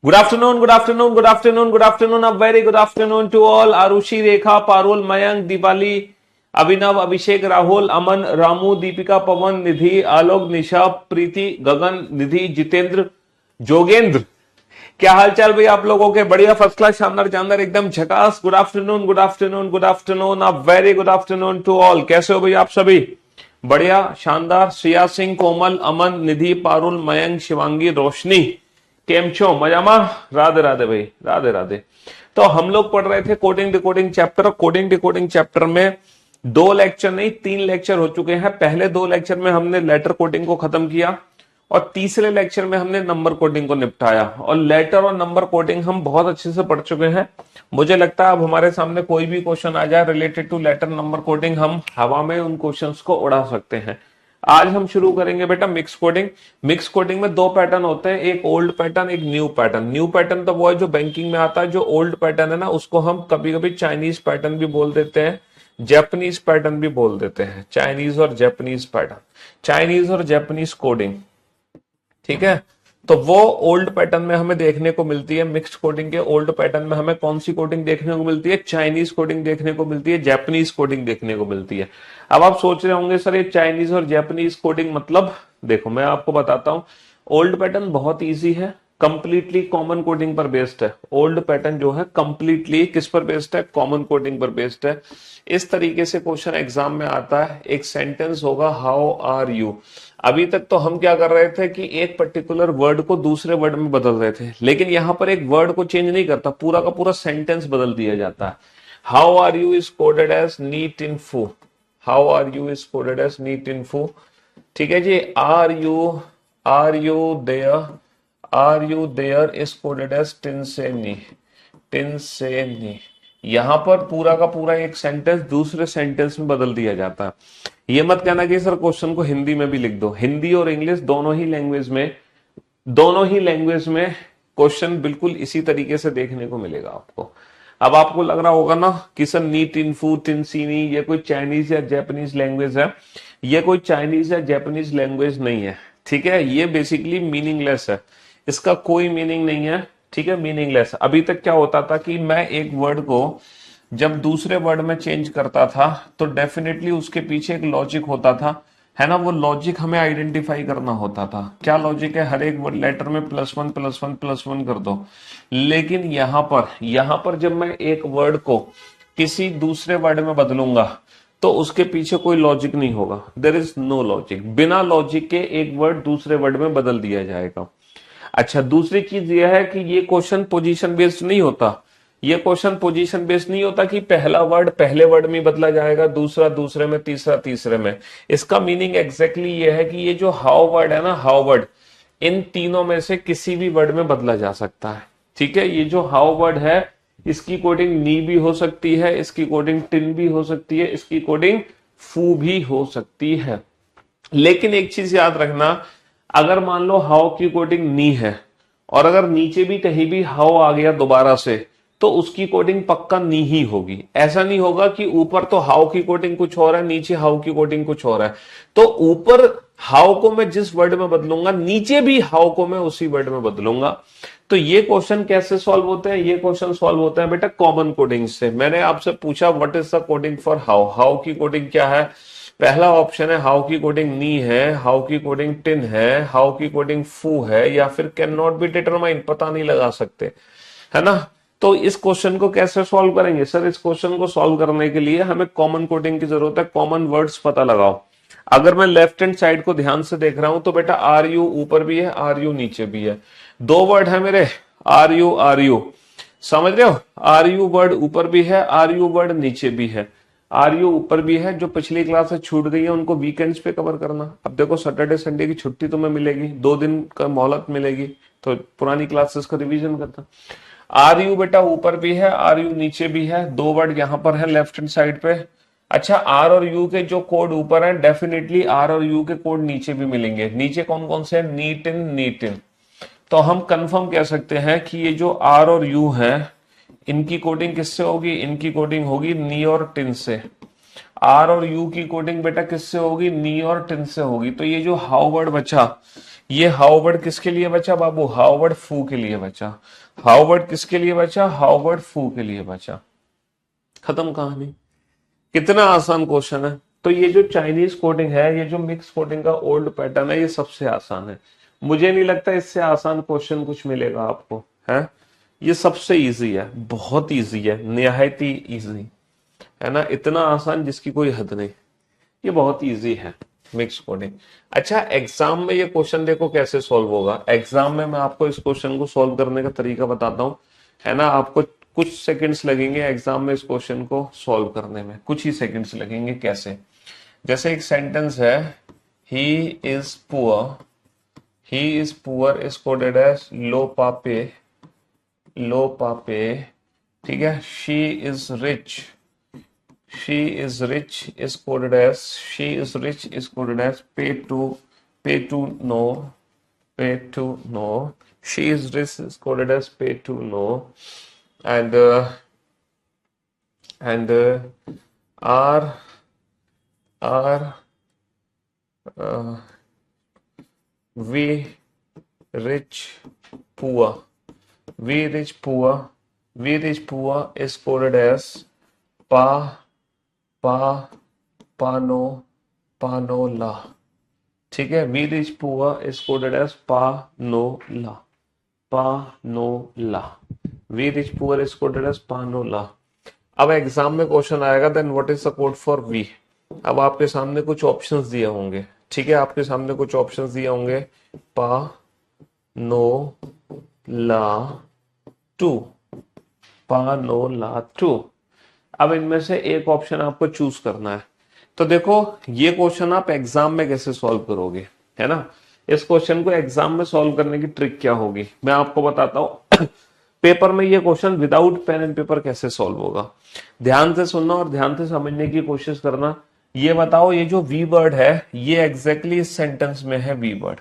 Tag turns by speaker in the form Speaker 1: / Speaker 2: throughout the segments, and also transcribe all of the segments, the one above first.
Speaker 1: Good afternoon, good afternoon, good afternoon, good afternoon. A very good afternoon to all. Arushi, Rekha, Parul, Mayank, Diwali, अभिनव, अभिषेक, राहुल, अमन, रामू, दीपिका, पवन, निधि, आलोक, निशा, प्रीति, गगन, निधि, जितेंद्र, जोगेंद्र। क्या हालचाल भाई आप लोगों के? बढ़िया, फर्स्ट क्लास, शानदार जानदार, एकदम झकास। Good afternoon, good afternoon, good afternoon, a very good afternoon to all. कैसे हो भाई आप सभी? बढ़िया, शानदार। श्रेया सिंह, कोमल, अमन, निधि, पारुल, मयंक, शिवांगी, रोशनी, केम छो? मजामा? राधे राधे भाई, राधे राधे। तो हम लोग पढ़ रहे थे coding decoding chapter. Coding decoding chapter में दो लेक्चर नहीं, तीन लेक्चर हो चुके हैं। पहले दो लेक्चर में हमने लेटर कोडिंग को खत्म किया और तीसरे लेक्चर में हमने नंबर कोडिंग को निपटाया। और लेटर और नंबर कोडिंग हम बहुत अच्छे से पढ़ चुके हैं। मुझे लगता है अब हमारे सामने कोई भी क्वेश्चन आ जाए related to letter number coding, हम हवा में उन क्वेश्चंस को उड़ा सकते हैं। आज हम शुरू करेंगे बेटा मिक्स कोडिंग। मिक्स कोडिंग में दो पैटर्न होते हैं, एक ओल्ड पैटर्न, एक न्यू पैटर्न। न्यू पैटर्न तो वो है जो बैंकिंग में आता है। जो ओल्ड पैटर्न है ना, उसको हम कभी कभी चाइनीज पैटर्न भी बोल देते हैं, जापानीज पैटर्न भी बोल देते हैं। चाइनीज और जापानीज पैटर्न, चाइनीज और जापानीज कोडिंग, ठीक है। तो वो ओल्ड पैटर्न में हमें देखने को मिलती है। मिक्स्ड कोडिंग के ओल्ड पैटर्न में हमें कौन सी कोडिंग देखने को मिलती है? चाइनीज कोडिंग देखने को मिलती है, जापानीज कोडिंग देखने को मिलती है। अब आप सोच रहे होंगे सर ये चाइनीज और जापानीज कोडिंग मतलब? देखो मैं आपको बताता हूं। ओल्ड पैटर्न बहुत इजी है, कंप्लीटली कॉमन कोडिंग पर बेस्ड है। ओल्ड पैटर्न जो है कंप्लीटली किस पर बेस्ड है? कॉमन कोडिंग पर बेस्ड है। इस तरीके से क्वेश्चन एग्जाम में आता है। एक सेंटेंस होगा, हाउ आर यू। अभी तक तो हम क्या कर रहे थे कि एक पर्टिकुलर वर्ड को दूसरे वर्ड में बदल रहे थे, लेकिन यहां पर एक वर्ड को चेंज नहीं करता, पूरा का पूरा सेंटेंस बदल दिया जाता है। How are you is coded as neat in foo. How are you is coded as neat in foo, ठीक है जी। Are you there, are you there is coded as tin से नी, टिन से नी। यहां पर पूरा का पूरा एक सेंटेंस दूसरे सेंटेंस में बदल दिया जाता है। ये मत कहना कि सर क्वेश्चन को हिंदी में भी लिख दो। हिंदी और इंग्लिश दोनों ही लैंग्वेज में, दोनों ही लैंग्वेज में क्वेश्चन बिल्कुल इसी तरीके से देखने को मिलेगा आपको। अब आपको लग रहा होगा ना कि सर नीट इनफू, टिनसीनी, ये कोई चाइनीज या जापानीज लैंग्वेज है। ये कोई चाइनीज या जापानीज लैंग्वेज नहीं है, ठीक है। ये बेसिकली मीनिंगलेस है, इसका कोई मीनिंग नहीं है, ठीक है, मीनिंगलेस। अभी तक क्या होता था कि मैं एक वर्ड को जब दूसरे वर्ड में चेंज करता था तो डेफिनेटली उसके पीछे एक लॉजिक होता था, है ना। वो लॉजिक हमें आइडेंटिफाई करना होता था। क्या लॉजिक है? हर एक वर्ड लेटर में plus one plus one plus one कर दो। लेकिन यहां पर जब मैं एक वर्ड को किसी दूसरे वर्ड में बदलूंगा तो उसके पीछे कोई लॉजिक नहीं होगा। There is no logic. बिना लॉजिक के एक वर्ड दूसरे वर्ड में बदल दिया जाएगा। अच्छा, दूसरी चीज यह है कि ये क्वेश्चन पोजीशन बेस्ड नहीं होता। ये क्वेश्चन पोजीशन बेस्ड नहीं होता कि पहला वर्ड पहले वर्ड में बदला जाएगा, दूसरा दूसरे में, तीसरा तीसरे में। इसका मीनिंग एग्जैक्टली ये है कि ये जो हाउ वर्ड है ना, हाउ वर्ड, इन तीनों में से किसी भी वर्ड में बदला जा सकता है, ठीक है। ये जो हाउ वर्ड है इसकी कोडिंग नी भी हो सकती है, इसकी कोडिंग टिन भी हो सकती है, इसकी कोडिंग फू भी हो सकती है। लेकिन एक चीज याद रखना, अगर मान लो हाउ की कोडिंग नी है और अगर नीचे भी कहीं भी हाउ आ गया दोबारा से, तो उसकी कोडिंग पक्का नी ही होगी। ऐसा नहीं होगा कि ऊपर तो हाउ की कोडिंग कुछ और है, नीचे हाउ की कोडिंग कुछ और है। तो ऊपर हाउ को मैं जिस वर्ड में बदलूंगा, नीचे भी हाउ को मैं उसी वर्ड में बदलूंगा। तो ये क्वेश्चन कैसे सॉल्व होते हैं? ये क्वेश्चन सॉल्व होते हैं बेटा कॉमन कोडिंग से। मैंने आपसे पूछा what is the coding for how. How की कोडिंग क्या है? पहला ऑप्शन है हाउ की कोडिंग नी है, हाउ की कोडिंग टिन है, हाउ की कोडिंग फू है, या फिर कैन नॉट बी डिटरमाइन, पता नहीं लगा सकते, है ना। तो इस क्वेश्चन को कैसे सॉल्व करेंगे? सर इस क्वेश्चन को सॉल्व करने के लिए हमें कॉमन कोडिंग की जरूरत है। कॉमन वर्ड्स पता लगाओ। अगर मैं लेफ्ट हैंड साइड को ध्यान से देख रहा हूं तो बेटा आर यू ऊपर भी है, आर यू नीचे भी है। दो वर्ड है मेरे, आर यू, समझ रहे हो? आर यू वर्ड ऊपर भी है, आर यू वर्ड नीचे भी है। आर यू ऊपर भी है, जो पिछली क्लास से छूट गई है उनको वीकेंड्स पे कवर करना। अब देखो सैटरडे संडे की छुट्टी तुम्हें मिलेगी, 2 दिन का मोहलत मिलेगी, तो पुरानी क्लासेस का रिवीजन करना। आर यू बेटा ऊपर भी है, आर यू नीचे भी है। दो वर्ड यहां पर है लेफ्ट हैंड साइड पे। अच्छा, आर और यू के जो कोड ऊपर है, डेफिनेटली आर और यू के कोड नीचे भी मिलेंगे। नीचे कौन कौन से हैं? Neat in, neat in. तो हम कंफर्म कह सकते हैं कि ये जो आर और यू है, इनकी कोडिंग किससे होगी? इनकी कोडिंग होगी नी और टिन से। आर और यू की कोडिंग बेटा किससे होगी, नी और टिन से होगी। तो ये जो हाउ वर्ड बचा, ये हाउ वर्ड किसके लिए बचा बाबू, हाउ वर्ड फू के लिए बचा। हाउ वर्ड किसके लिए बचा, हाउ वर्ड फू के लिए बचा। खत्म कहानी। कितना आसान क्वेश्चन है। तो ये जो चाइनीज कोडिंग है, ये जो मिक्स कोडिंग का ओल्ड पैटर्न है, ये सबसे आसान है। मुझे नहीं लगता इससे आसान क्वेश्चन कुछ मिलेगा आपको, है। ये सबसे इजी है, बहुत इजी है, निहायत ही इजी, है ना, इतना आसान जिसकी कोई हद नहीं। ये बहुत इजी है मिक्स कोडिंग। अच्छा, एग्जाम में ये क्वेश्चन देखो कैसे सॉल्व होगा। एग्जाम में मैं आपको इस क्वेश्चन को सॉल्व करने का तरीका बताता हूँ, है ना। आपको कुछ सेकंड्स लगेंगे एग्जाम में इस क्वेश्चन को सॉल्व करने में, कुछ ही सेकंड्स लगेंगे। कैसे, जैसे एक सेंटेंस है, he is poor, he is poor is coded as लो पापे, लो पापे, ठीक है। She is rich, she is rich is coded as, she is rich is coded as pay to, pay to know, pay to know. She is rich is coded as pay to know. And are are we rich poor, we rich poor, we rich poor is coded as pa, pa, pano, panola, ठीक है। We rich poor is coded as पानोला, पानोला, we rich poor is coded as पानोला। अब exam में question आएगा, then what is the code for we. अब आपके सामने कुछ ऑप्शंस दिए होंगे, ठीक है, आपके सामने कुछ ऑप्शंस दिए होंगे, पा, नो, ला, टू, पा, नो, ला, टू। अब इनमें से एक ऑप्शन आपको चूज करना है। तो देखो, ये क्वेश्चन आप एग्जाम में कैसे सॉल्व करोगे, है ना। इस क्वेश्चन को एग्जाम में सॉल्व करने की ट्रिक क्या होगी, मैं आपको बताता हूं। पेपर में ये question without pen and paper कैसे सॉल्व होगा। ध्यान से सुनना और ध्यान से समझने की कोशिश करना। ये बताओ, ये जो वी वर्ड है, ये एग्जैक्टली इस सेंटेंस में है वी वर्ड।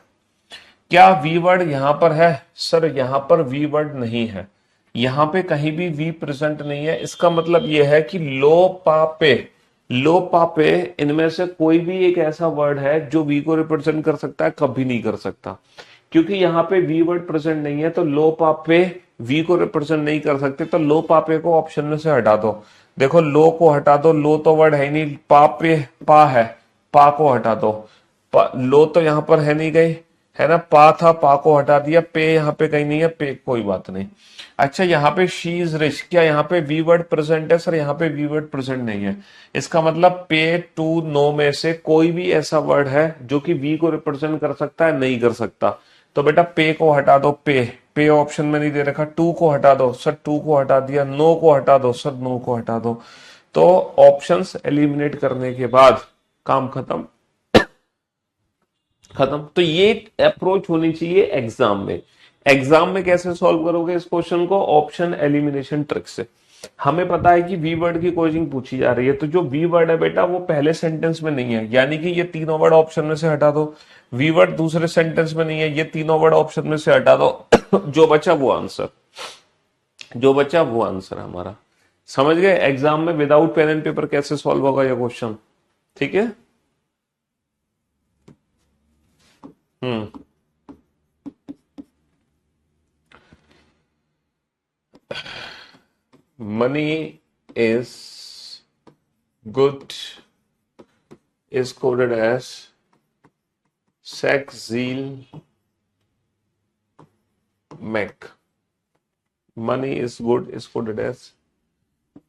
Speaker 1: क्या वी वर्ड यहां पर है, सर यहां पर वी वर्ड नहीं है, यहां पे कहीं भी वी प्रेजेंट नहीं है। इसका मतलब यह है कि लो पापे, लो पापे, इनमें से कोई भी एक ऐसा वर्ड है जो वी को रिप्रेजेंट कर सकता है, कभी नहीं कर सकता, क्योंकि यहां पे वी वर्ड प्रेजेंट नहीं है। तो लो पापे वी को रिप्रेजेंट नहीं कर सकते, तो लो पापे को ऑप्शन में से हटा दो। देखो, लो को हटा दो, लो तो वर्ड है ही नहीं, पापे पा है, पा को हटा दो, लो तो यहां पर है नहीं गई, है ना। पा था, पा को हटा दिया, पे यहाँ पे कहीं नहीं है, पे कोई बात नहीं। अच्छा, यहाँ पे शी इज रिच, क्या यहाँ पे वी वर्ड प्रेजेंट है, सर यहाँ पे वी वर्ड प्रेजेंट नहीं है। इसका मतलब पे टू नो में से कोई भी ऐसा वर्ड है जो कि वी को रिप्रेजेंट कर सकता है, नहीं कर सकता। तो बेटा पे को हटा दो, पे ऑप्शन में नहीं दे रखा। टू को हटा दो, सर टू को हटा दिया। नो को हटा दो, सर नो को हटा दो। तो ऑप्शंस एलिमिनेट करने के बाद काम खत्म, खत्म। तो ये अप्रोच होनी चाहिए एग्जाम में। एग्जाम में कैसे सॉल्व करोगे इस क्वेश्चन को, ऑप्शन एलिमिनेशन ट्रिक से। हमें पता है कि वी वर्ड की कोचिंग पूछी जा रही है, तो जो वी वर्ड है बेटा वो पहले सेंटेंस में नहीं है, यानी कि ये तीनों वर्ड ऑप्शन में से हटा दो। वी वर्ड दूसरे सेंटेंस में नहीं है, ये तीनों वर्ड ऑप्शन में से हटा दो। जो बचा वो आंसर, जो बचा वो आंसर हमारा। समझ गए, एग्जाम में विदाउट पेन एंड पेपर कैसे सॉल्व होगा ये क्वेश्चन, ठीक है। हम्म, money is good is coded as sex zeal mech. Money is good is coded as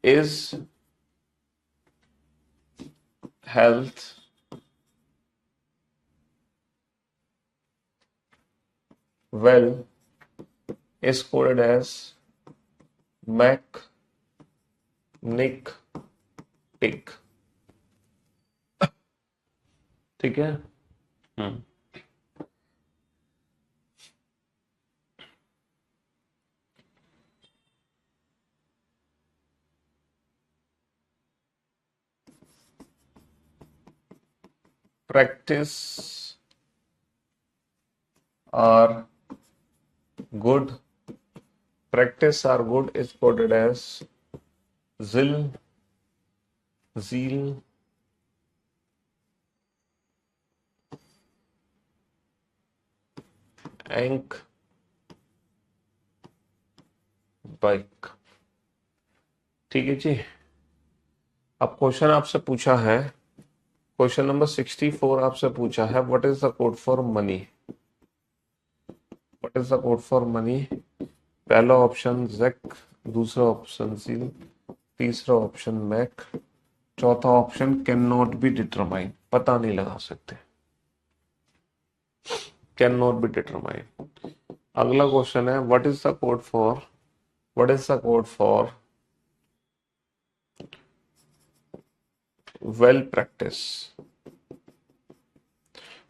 Speaker 1: is health well is coded as mech nick tick, ठीक है। practice are good, practice are good is coded as zeal, zeal, एंक bike. ठीक है जी। अब question आपसे पूछा है, question number 64 आपसे पूछा है, what is the code for money? What is the code for money? पहला ऑप्शन जैक, दूसरा ऑप्शन सील, तीसरा ऑप्शन मैक, चौथा option can not be determine, पता नहीं लगा सकते, कैन नॉट बी डिटरमाइन। अगला क्वेश्चन है, what is the code for, what is the code for well practice?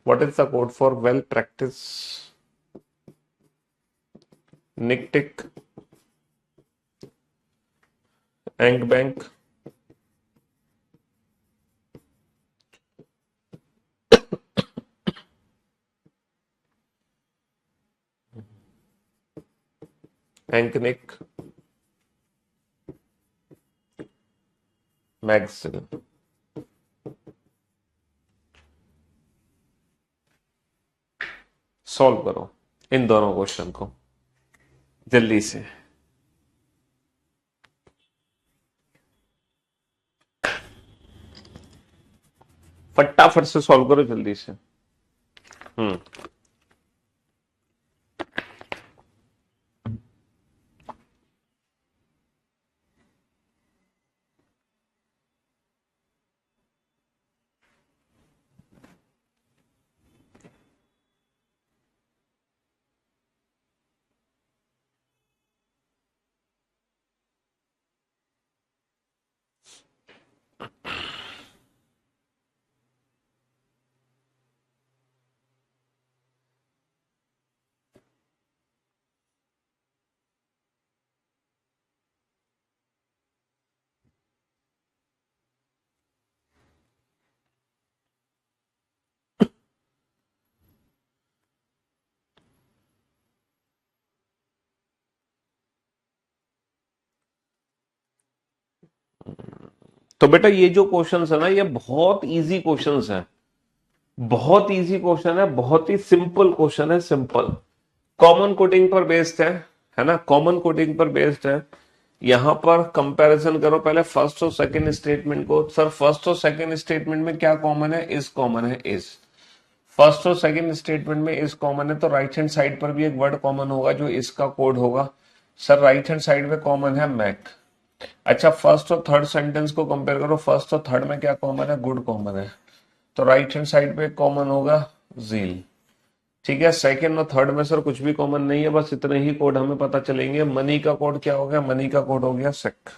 Speaker 1: What is the code for well practice? निकटिक, एंक bank, एंकनिक, मैक्सिल। सॉल्व करो इन दोनों क्वेश्चन को जल्दी से। फटाफट से सॉल्व करो जल्दी से। तो बेटा ये जो क्वेश्चंस है ना, ये बहुत इजी क्वेश्चंस हैं, बहुत इजी क्वेश्चन है, बहुत ही सिंपल क्वेश्चन है, सिंपल। कॉमन कोडिंग पर बेस्ड है ना, कॉमन कोडिंग पर बेस्ड है। यहां पर कंपैरिजन करो पहले फर्स्ट और सेकंड स्टेटमेंट को। सर फर्स्ट और सेकंड स्टेटमेंट में क्या कॉमन है? इज कॉमन है, इज। फर्स्ट और सेकंड स्टेटमेंट में इज कॉमन है, तो राइट हैंड साइड पर भी एक वर्ड कॉमन होगा जो इसका कोड होगा। सर राइट हैंड साइड में कॉमन है मैक। अच्छा फर्स्ट और थर्ड सेंटेंस को कंपेयर करो, फर्स्ट और थर्ड में क्या कॉमन है? गुड कॉमन है, तो राइट हैंड साइड पे कॉमन होगा जील। ठीक है, सेकंड और थर्ड में सर कुछ भी कॉमन नहीं है, बस इतने ही कोड हमें पता चलेंगे। मनी का कोड क्या हो गया? मनी का कोड हो गया सेक।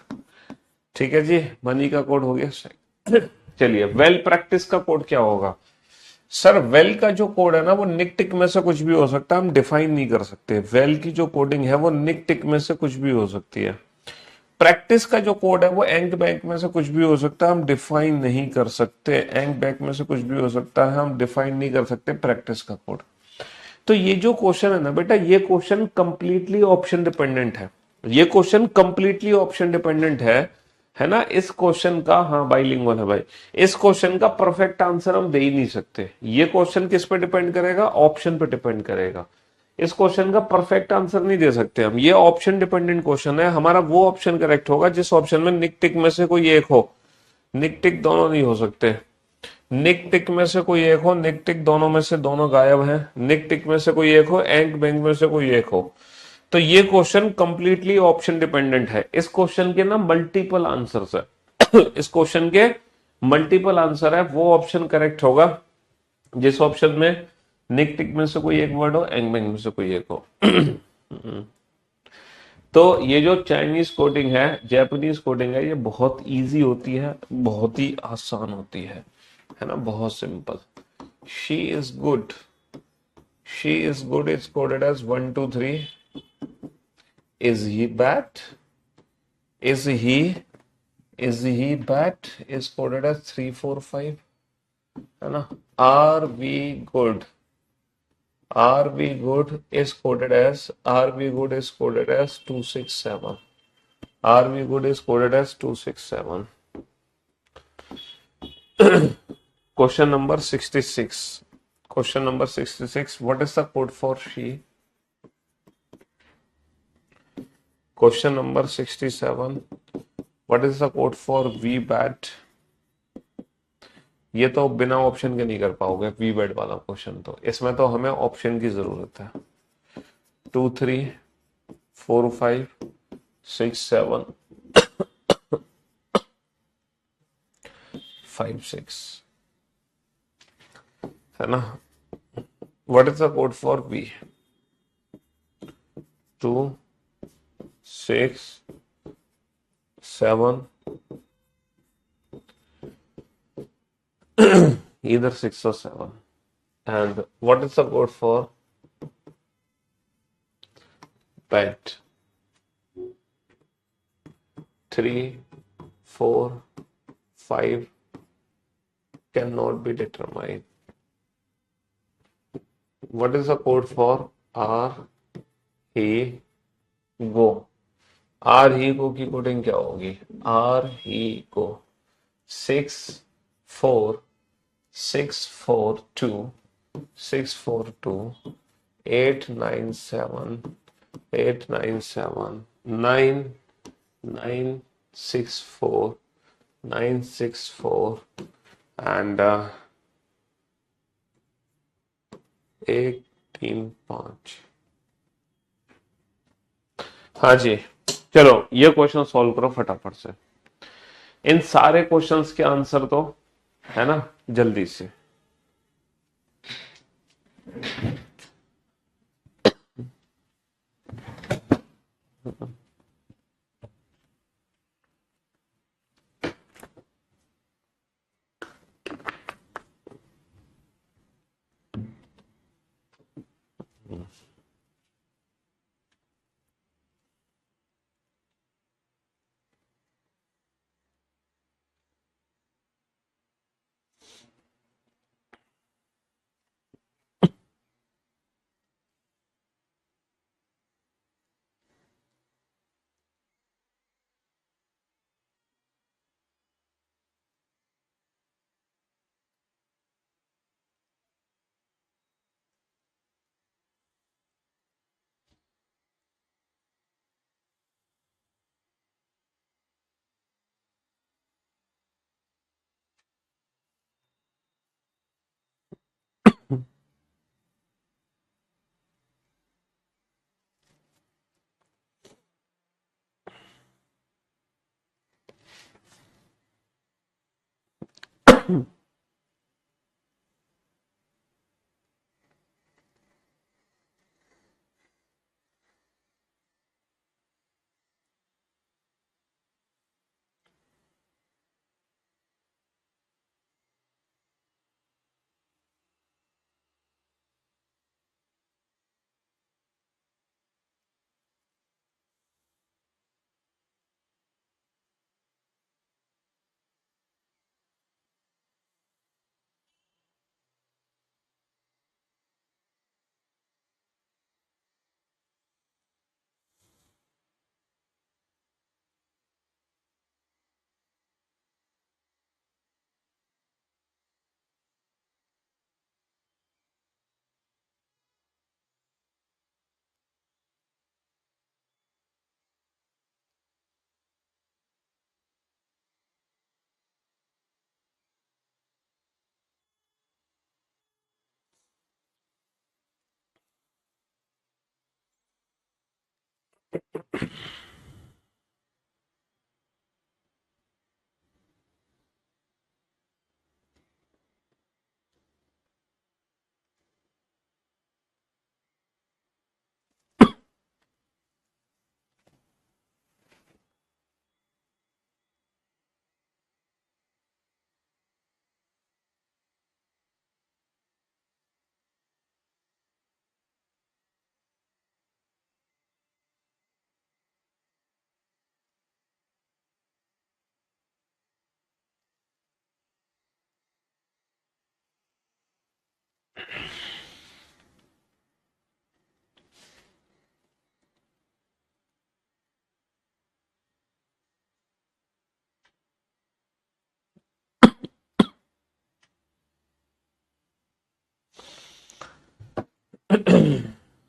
Speaker 1: ठीक है जी, मनी का कोड हो गया सेक। चलिए वेल प्रैक्टिस का कोड क्या होगा? सर वेल का जो कोड है ना, वो निक टिक में से कुछ भी हो सकता है, हम डिफाइन नहीं कर सकते। वेल की जो कोडिंग है वो निक टिक में से कुछ भी हो सकती है। प्रैक्टिस का जो कोड है वो एंक बैंक में से कुछ भी हो सकता है, हम डिफाइन नहीं कर सकते। एंक बैंक में से कुछ भी हो सकता है, हम डिफाइन नहीं कर सकते प्रैक्टिस का कोड। तो ये जो क्वेश्चन है ना बेटा, ये क्वेश्चन कंप्लीटली ऑप्शन डिपेंडेंट है। ये क्वेश्चन कंप्लीटली ऑप्शन डिपेंडेंट है ना। इस क्वेश्चन का, हाँ बाइलिंगुअल है भाई, इस क्वेश्चन का परफेक्ट आंसर हम दे ही नहीं सकते। ये क्वेश्चन किस पे डिपेंड करेगा? ऑप्शन पे डिपेंड करेगा। इस क्वेश्चन का परफेक्ट आंसर नहीं दे सकते हम, ये ऑप्शन डिपेंडेंट क्वेश्चन है। हमारा वो ऑप्शन करेक्ट होगा जिस ऑप्शन में निक टिक में से कोई एक हो। निक टिक दोनों नहीं हो सकते, निक टिक में से कोई एक हो, निक टिक दोनों में से दोनों गायब हैं, निक टिक में से कोई एक हो, एंक बैंक में से कोई एक हो। तो ये क्वेश्चन कंप्लीटली ऑप्शन डिपेंडेंट है। इस क्वेश्चन के ना मल्टीपल आंसर्स है। इस क्वेश्चन के मल्टीपल आंसर है, वो ऑप्शन करेक्ट होगा जिस ऑप्शन में निक टिक में से कोई एक वर्ड हो, एंक बैंक में से कोई एक हो। तो ये जो चाइनीज कोडिंग है, जापानीज कोडिंग है, ये बहुत इजी होती है, बहुत ही आसान होती है ना, बहुत simple. She is good, she is good is coded as 1 2 3। Is he bad, is he bad is coded as 3 4 5, है ना। Are we good, are we good is coded as, are we good is coded as 267, are we good is coded as 267। Question number 66, question number 66, what is the code for she? Question number 67, what is the code for we bat? ये तो बिना option के नहीं कर पाओगे we bat वाला question, तो इसमें तो हमें ऑप्शन की जरूरत है। 2 3 4 5 6 7 5 6 है ना। What is the code for we? 2 6 7, either 6 or 7. And what is the code for bet? 3 4 5 cannot be determined. What is the code for R he go? R he go की कोडिंग क्या होगी? R he go 6 4 6 4 2 6 4 2 8 9 7 8 9 7 9 9 6 4 9 6 4 and 1 3 5। हाँ जी, चलो ये question solve करो फटाफट से। इन सारे क्वेश्चंस के आंसर तो है ना जल्दी से।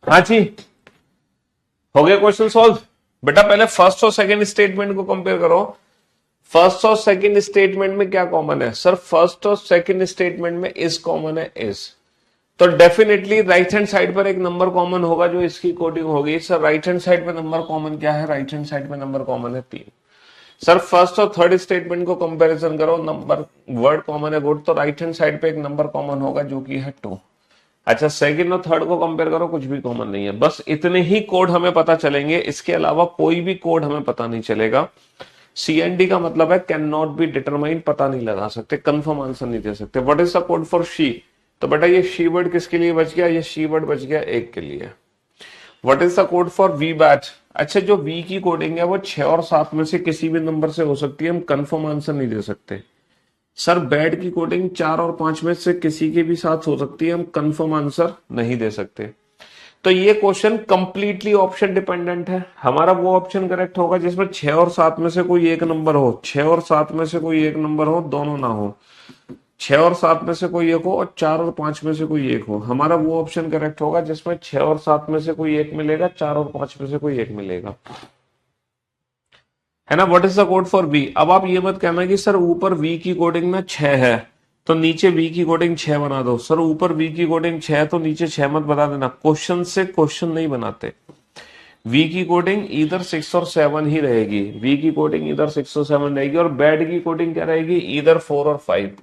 Speaker 1: हाँ जी, हो गया क्वेश्चन सॉल्व। बेटा पहले फर्स्ट और सेकंड स्टेटमेंट को कंपेयर करो। फर्स्ट और सेकंड स्टेटमेंट में क्या कॉमन है सर? फर्स्ट और सेकंड स्टेटमेंट में इज कॉमन है, इज। तो डेफिनेटली राइट हैंड साइड पर एक नंबर कॉमन होगा जो इसकी कोडिंग होगी। सर राइट हैंड साइड पे नंबर कॉमन क्या है? राइट हैंड साइड पे नंबर कॉमन है 3। सर फर्स्ट और थर्ड स्टेटमेंट को कंपैरिजन करो, नंबर वर्ड कॉमन है गुड, तो राइट हैंड साइड पे एक नंबर कॉमन होगा जो कि है 2। अच्छा सेकंड और थर्ड को कंपेयर करो, कुछ भी कॉमन नहीं है। बस इतने ही कोड हमें पता चलेंगे, इसके अलावा कोई भी कोड हमें पता नहीं चलेगा। CND का मतलब है कैन नॉट बी डिटरमाइन, पता नहीं लगा सकते, कंफर्म आंसर नहीं दे सकते। What is the code for she? तो बेटा ये शी वर्ड किसके लिए बच गया? ये शी वर्ड बच गया 1 के लिए। What is the code for we batch? अच्छा जो वी की कोडिंग है वो 6 और 7 में से किसी भी नंबर से हो सकती है, हम कंफर्म आंसर नहीं दे सकते। सर बैड की कोडिंग 4 और 5 में से किसी के भी साथ हो सकती है, हम कंफर्म आंसर नहीं दे सकते। तो ये क्वेश्चन कंप्लीटली ऑप्शन डिपेंडेंट है। हमारा वो ऑप्शन करेक्ट होगा जिसमें 6 और 7 में से कोई एक नंबर हो, 6 और 7 में से कोई एक नंबर हो, दोनों ना हो। 6 और 7 में से कोई एक हो और 4 और 5 में से कोई एक हो। हमारा वो ऑप्शन करेक्ट होगा जिसमें 6 और 7 में से कोई एक मिलेगा, 4 और 5 में से कोई एक मिलेगा, है ना। What is the code for we? अब आप ये मत कहना कि सर ऊपर वी की कोडिंग में 6 है तो नीचे वी की कोडिंग 6 बना दो। सर ऊपर वी की कोडिंग 6 है तो नीचे 6 मत बता देना, क्वेश्चन से क्वेश्चन नहीं बनाते। वी की कोडिंग इधर 6 और 7 ही रहेगी, वी की कोडिंग इधर 6 और 7 रहेगी। और बैड की कोडिंग क्या रहेगी? इधर 4 और 5।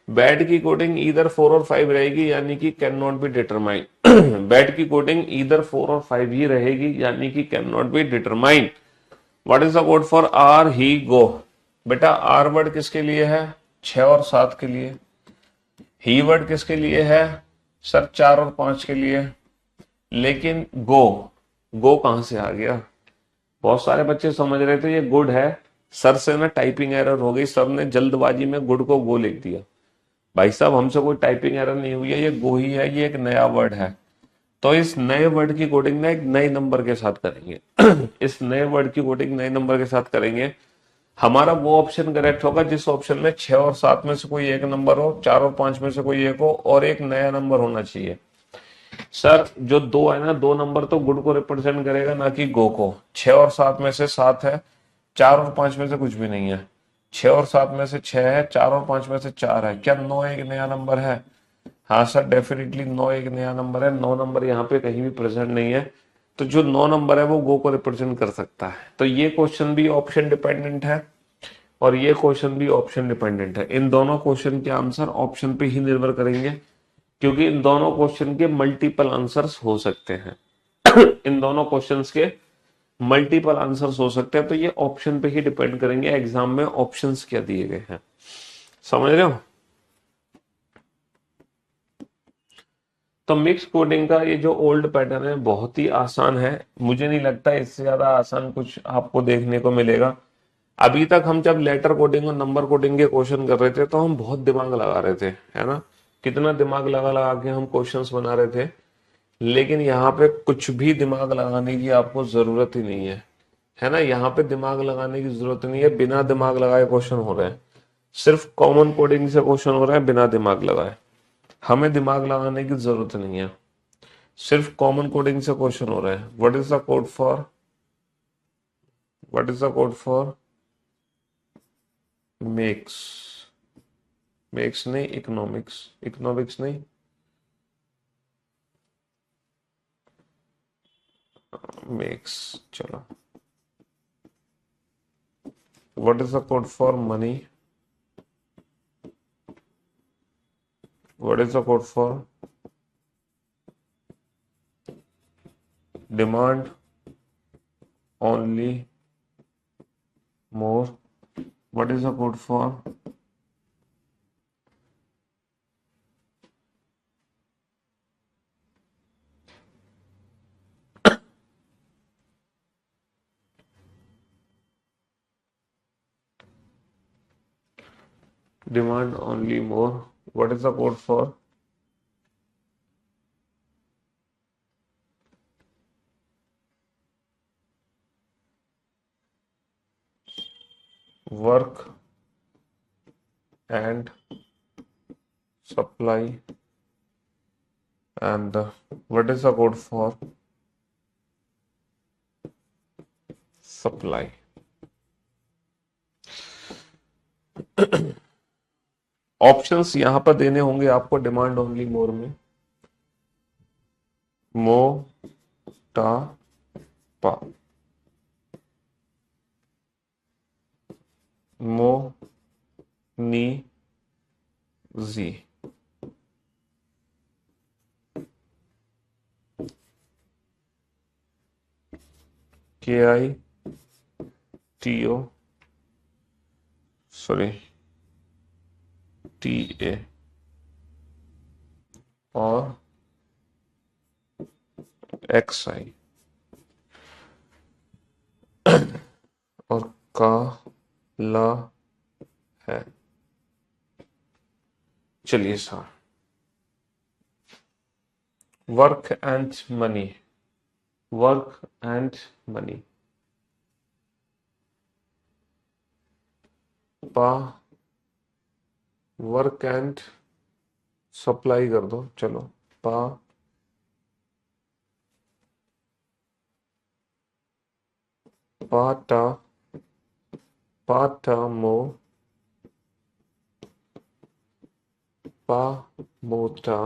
Speaker 1: बैड की कोडिंग इधर 4 और 5 रहेगी, यानी कि can not be determine. Bad की कोडिंग इधर 4 और 5 ही रहेगी, यानी कि can not be determine. What is the code for R he go? बेटा आर वर्ड किसके लिए है? 6 और 7 के लिए। ही वर्ड किसके लिए है? सर 4 और 5 के लिए। लेकिन गो, गो कहां से आ गया? बहुत सारे बच्चे समझ रहे थे ये गुड है, सर से ना टाइपिंग एरर हो गई, सर ने जल्दबाजी में गुड को गो लिख दिया। भाई साहब हमसे कोई टाइपिंग एरर नहीं हुई है, ये गो ही है, ये एक नया वर्ड है। तो इस नए वर्ड की कोडिंग ना एक नए नंबर के साथ करेंगे। इस नए वर्ड की कोडिंग नए नंबर के साथ करेंगे। हमारा वो ऑप्शन करेक्ट होगा जिस ऑप्शन में 6 और 7 में से कोई एक नंबर हो, 4 और 5 में से कोई एक हो और एक नया नंबर होना चाहिए। सर जो 2 है ना, 2 नंबर तो गुड को रिप्रेजेंट करेगा ना कि गो को। 6 और 7 में से 7 है, 4 और 5 में से कुछ भी नहीं है। 6 और 7 में से 6 है, 4 और 5 में से 4 है। क्या 9 एक नया नंबर है? हाँ सर डेफिनेटली 9 एक नया नंबर है। 9 नंबर यहाँ पे कहीं भी प्रेजेंट नहीं है, तो जो 9 नंबर है वो गो को रिप्रेजेंट कर सकता है। तो ये क्वेश्चन भी ऑप्शन डिपेंडेंट है और ये क्वेश्चन भी ऑप्शन डिपेंडेंट है। इन दोनों क्वेश्चन के आंसर ऑप्शन पे ही निर्भर करेंगे, क्योंकि इन दोनों क्वेश्चन के मल्टीपल आंसर्स हो सकते हैं। इन दोनों क्वेश्चंस के मल्टीपल आंसर्स हो सकते हैं, तो ये ऑप्शन पे ही डिपेंड करेंगे एग्जाम में ऑप्शंस क्या दिए गए हैं। समझ रहे हो? तो मिक्स कोडिंग का ये जो ओल्ड पैटर्न है बहुत ही आसान है, मुझे नहीं लगता इससे ज्यादा आसान कुछ आपको देखने को मिलेगा। अभी तक हम जब लेटर कोडिंग और नंबर कोडिंग के क्वेश्चन कर रहे थे तो हम बहुत दिमाग लगा रहे थे, है ना। कितना दिमाग लगा लगा के हम क्वेश्चंस बना रहे थे, लेकिन यहाँ पे कुछ भी दिमाग लगाने की आपको जरूरत ही नहीं है ना। यहाँ पे दिमाग लगाने की जरूरत नहीं है, बिना दिमाग लगाए क्वेश्चन हो रहे हैं। सिर्फ कॉमन कोडिंग से क्वेश्चन हो रहे हैं बिना दिमाग लगाए। हमें दिमाग लगाने की जरूरत नहीं है, सिर्फ कॉमन कोडिंग से क्वेश्चन हो रहे हैं। What is the code for makes? Makes नहीं, इकोनॉमिक्स, इकोनॉमिक्स नहीं, मेक्स। चलो what is the code for money? What is the code for demand only more? What is the code for demand only more? What is the code for work and supply? And what is the code for supply. Options यहां पर देने होंगे आपको demand only मोर में। मो टा पा, मो नी जी, K I T O sorry T A और एक्स आई और का ला है। चलिए sir, work and money, work and money, पा वर्क एंड सप्लाई कर दो, चलो पा पाटा पाटा मो पा मोटा,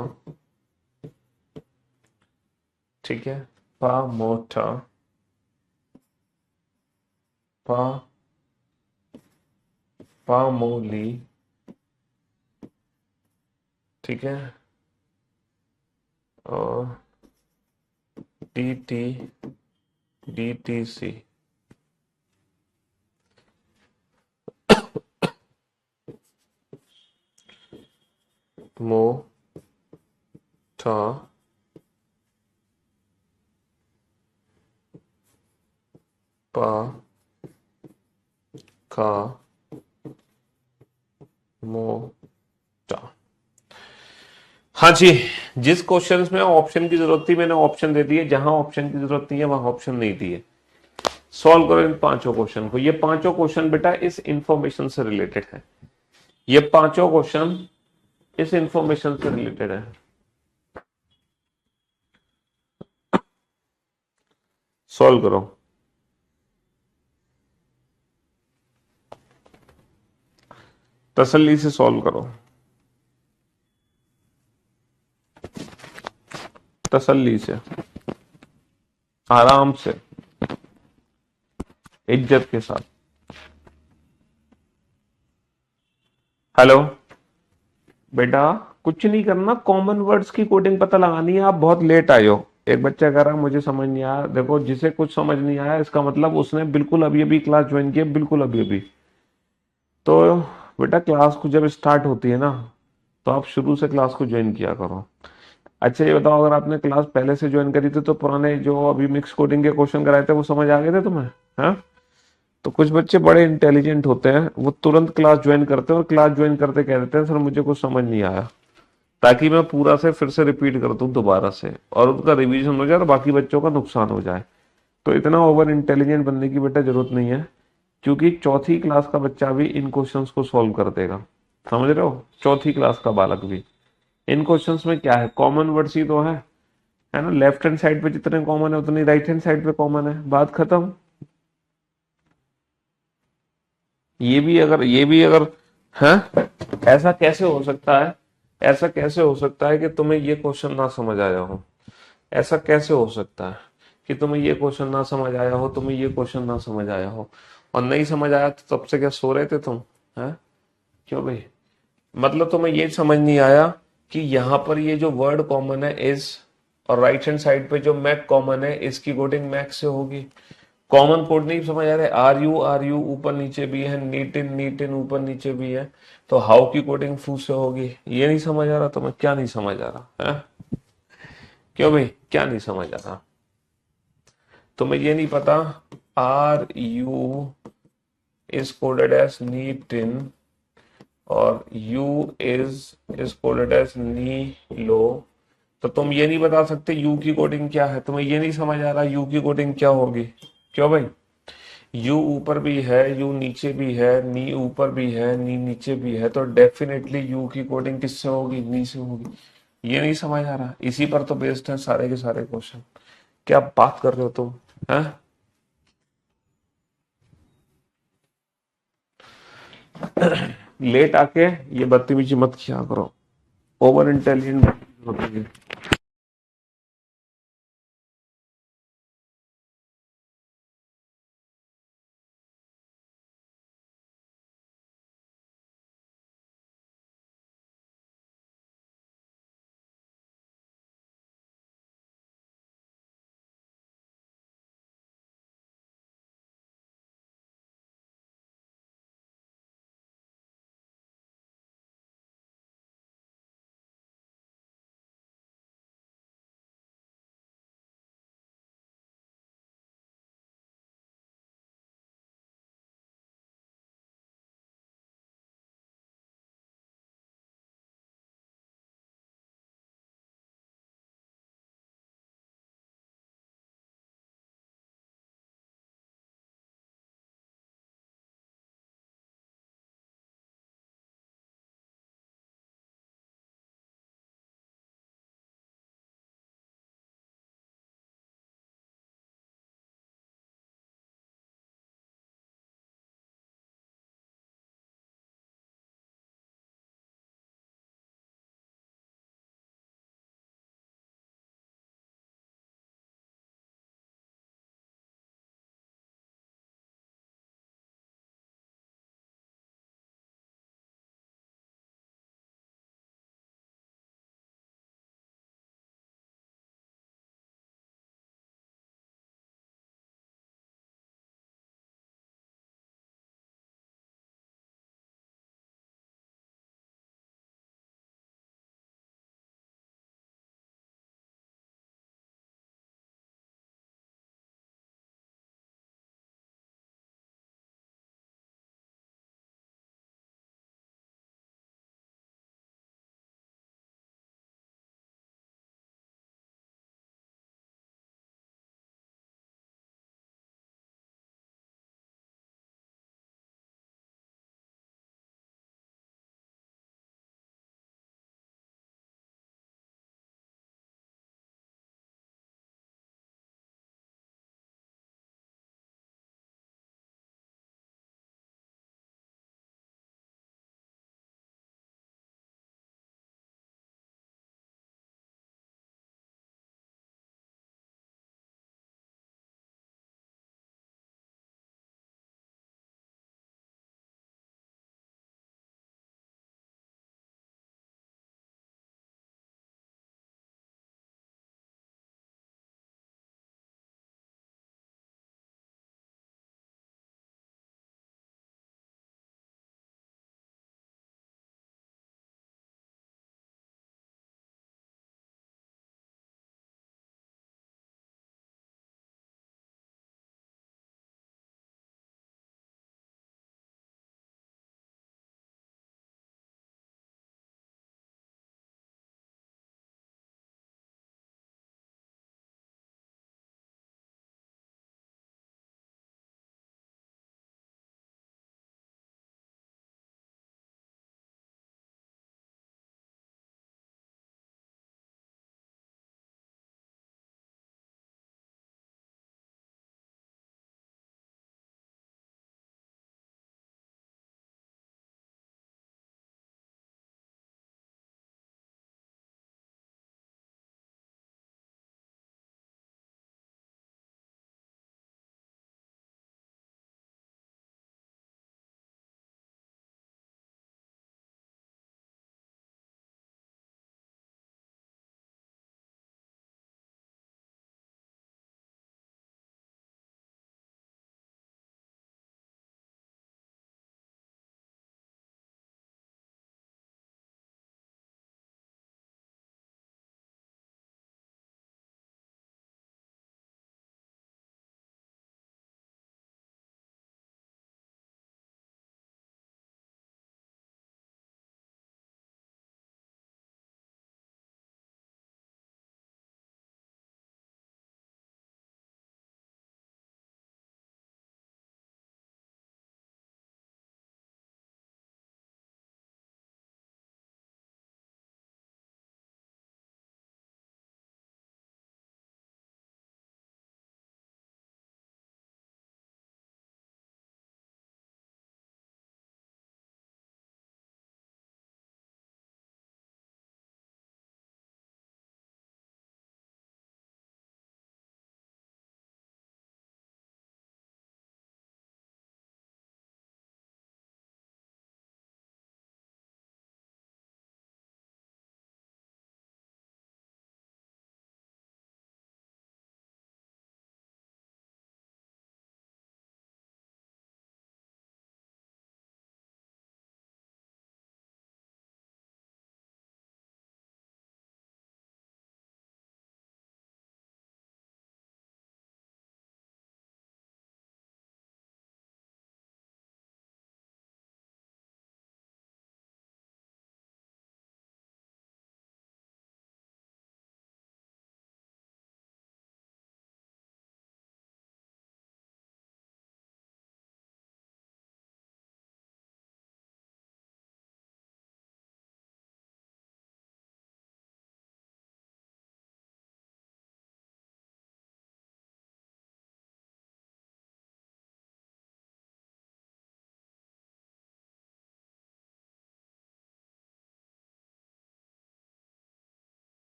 Speaker 1: ठीक है, पा मोटा पा पा मोली, ठीक है, और D T D T C, मो था पा का मोटा। हाँ जी, जिस क्वेश्चन में ऑप्शन की जरूरत थी मैंने ऑप्शन दे दिए, जहां ऑप्शन की जरूरत नहीं है वहां ऑप्शन नहीं दिए। सॉल्व करो इन पांचों क्वेश्चन को। ये पांचों क्वेश्चन बेटा इस इंफॉर्मेशन से रिलेटेड है, ये पांचों क्वेश्चन इस इंफॉर्मेशन से रिलेटेड है। सॉल्व करो। तसल्ली से सॉल्व करो, तसल्ली से, आराम से, इज्जत के साथ। हेलो बेटा, कुछ नहीं करना, कॉमन वर्ड्स की कोडिंग पता लगानी है। आप बहुत लेट आए हो। एक बच्चा कह रहा है मुझे समझ नहीं आया। देखो, जिसे कुछ समझ नहीं आया इसका मतलब उसने बिल्कुल अभी अभी क्लास ज्वाइन की है, बिल्कुल अभी अभी। तो बेटा क्लास को जब स्टार्ट होती है ना, तो आप शुरू से क्लास को ज्वाइन किया करो। अच्छा ये बताओ, अगर आपने क्लास पहले से ज्वाइन करी थी तो पुराने जो अभी मिक्स कोडिंग के क्वेश्चन कराए थे वो समझ आ गए थे तुम्हें? हाँ, तो कुछ बच्चे बड़े इंटेलिजेंट होते हैं, वो तुरंत क्लास ज्वाइन करते हैं और क्लास ज्वाइन करते कहते हैं सर मुझे कुछ समझ नहीं आया, ताकि मैं पूरा से फिर से रिपीट कर दूं दोबारा से और उनका रिवीजन हो जाए और बाकी बच्चों का नुकसान हो जाए। तो इतना ओवर इंटेलिजेंट बनने की बेटा जरूरत नहीं है, क्योंकि चौथी क्लास का बच्चा भी इन क्वेश्चंस को सॉल्व कर देगा। समझ रहे हो? चौथी क्लास का बालक भी। इन क्वेश्चंस में क्या है, कॉमन वर्ड्स ही तो है ना। लेफ्ट हैंड साइड पे जितने कॉमन है उतनी राइट हैंड साइड पे कॉमन है, बात खत्म। ये भी अगर है, ऐसा कैसे हो सकता है, ऐसा कैसे हो सकता है कि तुम्हें ये क्वेश्चन ना समझ आया हो? ऐसा कैसे हो सकता है कि तुम्हें ये क्वेश्चन ना समझ आया हो, तुम्हें ये क्वेश्चन ना समझ आया हो? और नहीं समझ आया तो तब से क्या सो रहे थे तुम? हैं? क्यों भाई? मतलब तुम्हें ये समझ नहीं आया कि यहाँ पर ये जो वर्ड कॉमन है इज, और राइट हैंड साइड पे जो मैक कॉमन है इसकी कोडिंग मैक से होगी। कॉमन कोड नहीं समझ आ रहा है? आर यू ऊपर नीचे भी है, नीट इन ऊपर नीचे भी है, तो हाउ की कोडिंग फू से होगी। ये नहीं समझ आ रहा तुम्हें? क्या नहीं समझ आ रहा है? क्यों भाई, क्या नहीं समझ आ रहा? तुम्हें ये नहीं पता R you is coded as neat in और यू इज कोडेड एज नी लो, तो तुम ये नहीं बता सकते यू की कोडिंग क्या है? तुम्हें ये नहीं समझ आ रहा यू की कोडिंग क्या होगी? क्यों भाई? यू ऊपर भी है, यू नीचे भी है, नी ऊपर भी है, नी नीचे भी है, तो डेफिनेटली यू की कोडिंग किससे होगी? नी से होगी। ये नहीं समझ आ रहा? इसी पर तो बेस्ड है सारे के सारे क्वेश्चन। क्या बात कर रहे हो तुम? हैं? लेट आके ये बदतमीजी मत किया करो, ओवर इंटेलिजेंट होते हैं।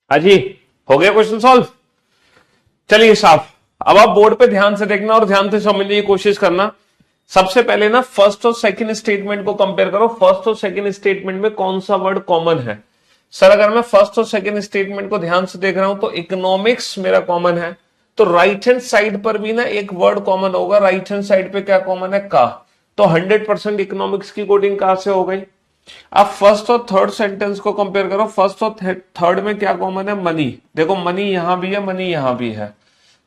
Speaker 1: अजी हो गया क्वेश्चन सॉल्व। चलिए साहब, अब आप बोर्ड पे ध्यान से देखना और ध्यान से समझने की कोशिश करना। सबसे पहले ना फर्स्ट और सेकंड स्टेटमेंट को कंपेयर करो। फर्स्ट और सेकंड स्टेटमेंट में कौन सा वर्ड कॉमन है? सर अगर मैं फर्स्ट और सेकंड स्टेटमेंट को ध्यान से देख रहा हूं तो इकोनॉमिक्स मेरा कॉमन है, तो राइट हैंड साइड पर भी ना एक वर्ड कॉमन होगा। राइट हैंड साइड पे क्या कॉमन है? का। तो 100% इकोनॉमिक्स की कोडिंग कहां से हो गई? अब फर्स्ट और थर्ड सेंटेंस को कंपेयर करो। फर्स्ट और थर्ड में क्या कॉमन है? मनी। देखो मनी यहां भी है, मनी यहां भी है,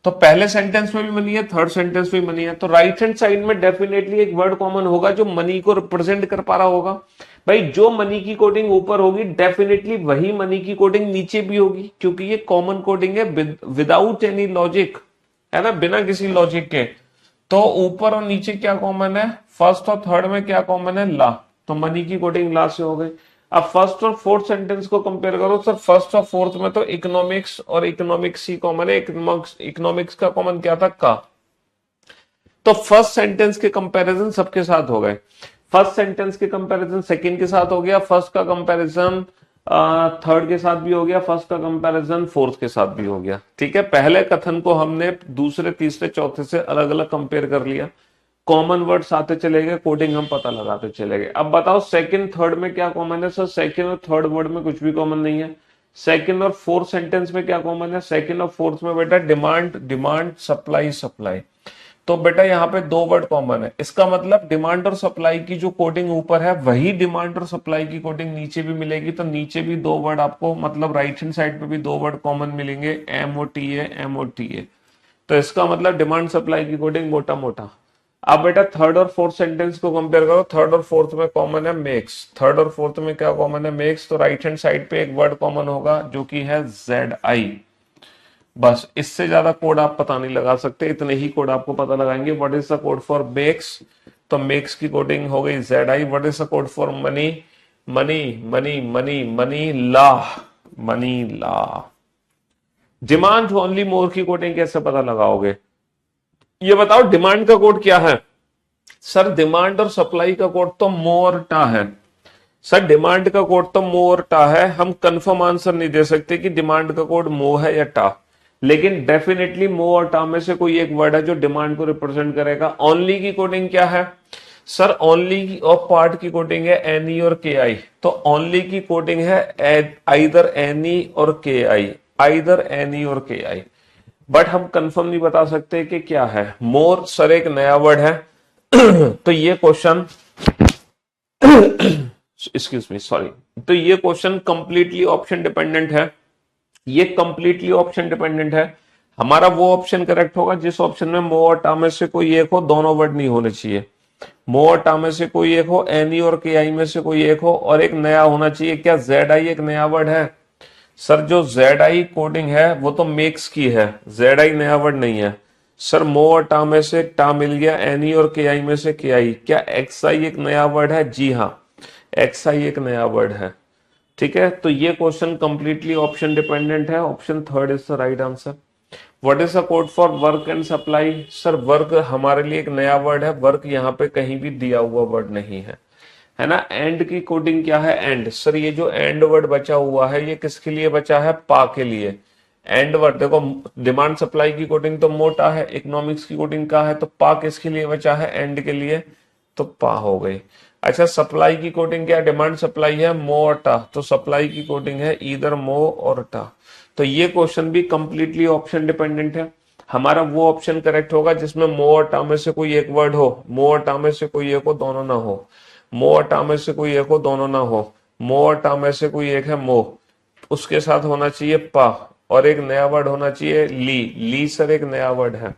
Speaker 1: तो पहले सेंटेंस में भी मनी है, थर्ड सेंटेंस में भी मनी है, तो राइट हैंड साइड में डेफिनेटली एक वर्ड कॉमन होगा जो मनी को रिप्रेजेंट कर पा रहा होगा। भाई जो मनी की कोडिंग ऊपर होगी डेफिनेटली वही मनी की कोडिंग नीचे भी होगी, क्योंकि ये कॉमन कोडिंग है विदाउट एनी लॉजिक, है ना, बिना किसी लॉजिक के। तो ऊपर और नीचे क्या कॉमन है? फर्स्ट और थर्ड में क्या कॉमन है? ला। तो मनी की कोडिंग ला से हो गई। अब फर्स्ट और फोर्थ सेंटेंस को कंपेयर करो। सर फर्स्ट और फोर्थ में तो इकोनॉमिक्स और इकोनॉमिक्स ही कॉमन है। इकोनॉमिक्स का कॉमन क्या था? का। तो फर्स्ट सेंटेंस के कंपैरिजन सबके साथ हो गए। फर्स्ट सेंटेंस के कंपैरिजन सेकंड के साथ हो गया, फर्स्ट का कंपैरिजन थर्ड के साथ भी हो गया, फर्स्ट का कंपैरिजन फोर्थ के साथ भी हो गया। ठीक है, पहले कथन को हमने दूसरे तीसरे चौथे से अलग अलग कंपेयर कर लिया, कॉमन वर्ड्स आते चले गए, कोडिंग हम पता लगाते चले गए। अब बताओ सेकंड थर्ड में क्या कॉमन है? सर सेकंड और थर्ड वर्ड में कुछ भी कॉमन नहीं है। सेकंड और फोर्थ सेंटेंस में क्या कॉमन है? सेकंड और फोर्थ में बेटा डिमांड डिमांड, सप्लाई सप्लाई। तो बेटा यहाँ पे दो वर्ड कॉमन है। इसका मतलब डिमांड और सप्लाई की जो कोडिंग ऊपर है वही डिमांड और सप्लाई की कोडिंग नीचे भी मिलेगी। तो नीचे भी दो वर्ड आपको, मतलब राइट हैंड साइड पे भी दो वर्ड कॉमन मिलेंगे, MOTA MOTA। तो इसका मतलब डिमांड सप्लाई की कोडिंग मोटा मोटा। अब बेटा थर्ड और फोर्थ सेंटेंस को कंपेयर करो। थर्ड और फोर्थ में कॉमन है मेक्स। थर्ड और फोर्थ में क्या कॉमन है? मेक्स। तो राइट हैंड साइड पे एक वर्ड कॉमन होगा जो कि है ZI। बस इससे ज्यादा कोड आप पता नहीं लगा सकते, इतने ही कोड आपको पता लगाएंगे। What is the code for max? तो मेक्स की कोडिंग हो गई ZI। What is the code for money? Money money money money ला, मनी ला। डिमांड ओनली मोर की कोडिंग कैसे पता लगाओगे? ये बताओ डिमांड का कोड क्या है? सर डिमांड और सप्लाई का कोड तो मोर टा है। सर डिमांड का कोड तो मोर टा है। हम कंफर्म आंसर नहीं दे सकते कि डिमांड का कोड मो है या टा, लेकिन डेफिनेटली मो और टा में से कोई एक वर्ड है जो डिमांड को रिप्रेजेंट करेगा। ओनली की कोडिंग क्या है? सर ओनली और पार्ट की कोडिंग है एनी और KI। तो ओनली की कोडिंग है आइदर एनी और KI, आइदर एनी और KI। बट हम कंफर्म नहीं बता सकते कि क्या है। मोर सर एक नया वर्ड है। तो ये क्वेश्चन एक्सक्यूज मी सॉरी, तो ये क्वेश्चन कंप्लीटली ऑप्शन डिपेंडेंट है। ये कंप्लीटली ऑप्शन डिपेंडेंट है। हमारा वो ऑप्शन करेक्ट होगा जिस ऑप्शन में मो और टा में से कोई एक हो, दोनों वर्ड नहीं होने चाहिए। मो और टा में से कोई एक हो, एनी और KI में से कोई एक हो, और एक नया होना चाहिए। क्या ZI एक नया वर्ड है? सर जो ZI कोडिंग है वो तो मेक्स की है, ZI नया वर्ड नहीं है। सर मो और टा में से टा मिल गया, एनी और KI में से KI। क्या XI एक नया वर्ड है? जी हाँ, XI एक नया वर्ड है। ठीक है, तो ये क्वेश्चन कंप्लीटली ऑप्शन डिपेंडेंट है। Option third is the right answer. What is the code for work and supply? Sir work हमारे लिए एक नया वर्ड है। वर्क यहाँ पे कहीं भी दिया हुआ वर्ड नहीं है ना। एंड की कोडिंग क्या है? एंड। सर ये जो एंड वर्ड बचा हुआ है ये किसके लिए बचा है? पा के लिए। एंड वर्ड देखो, डिमांड सप्लाई की कोडिंग तो मोटा है, इकोनॉमिक्स की कोडिंग का है, तो पा किसके लिए बचा है? एंड के लिए, तो पा हो गई। अच्छा सप्लाई की कोडिंग क्या? डिमांड सप्लाई है, मो और टा, तो सप्लाई की कोडिंग है इधर मो और टा। तो ये क्वेश्चन भी कंप्लीटली ऑप्शन डिपेंडेंट है। हमारा वो ऑप्शन करेक्ट होगा जिसमें मो और टा में से कोई एक वर्ड हो, मो और टा में से कोई एक हो, दोनों ना हो। मो और टा में से कोई एक हो, दोनों ना हो। मो और टा में से कोई एक है मो, उसके साथ होना चाहिए पा, और एक नया वर्ड होना चाहिए ली। ली सर एक नया वर्ड है,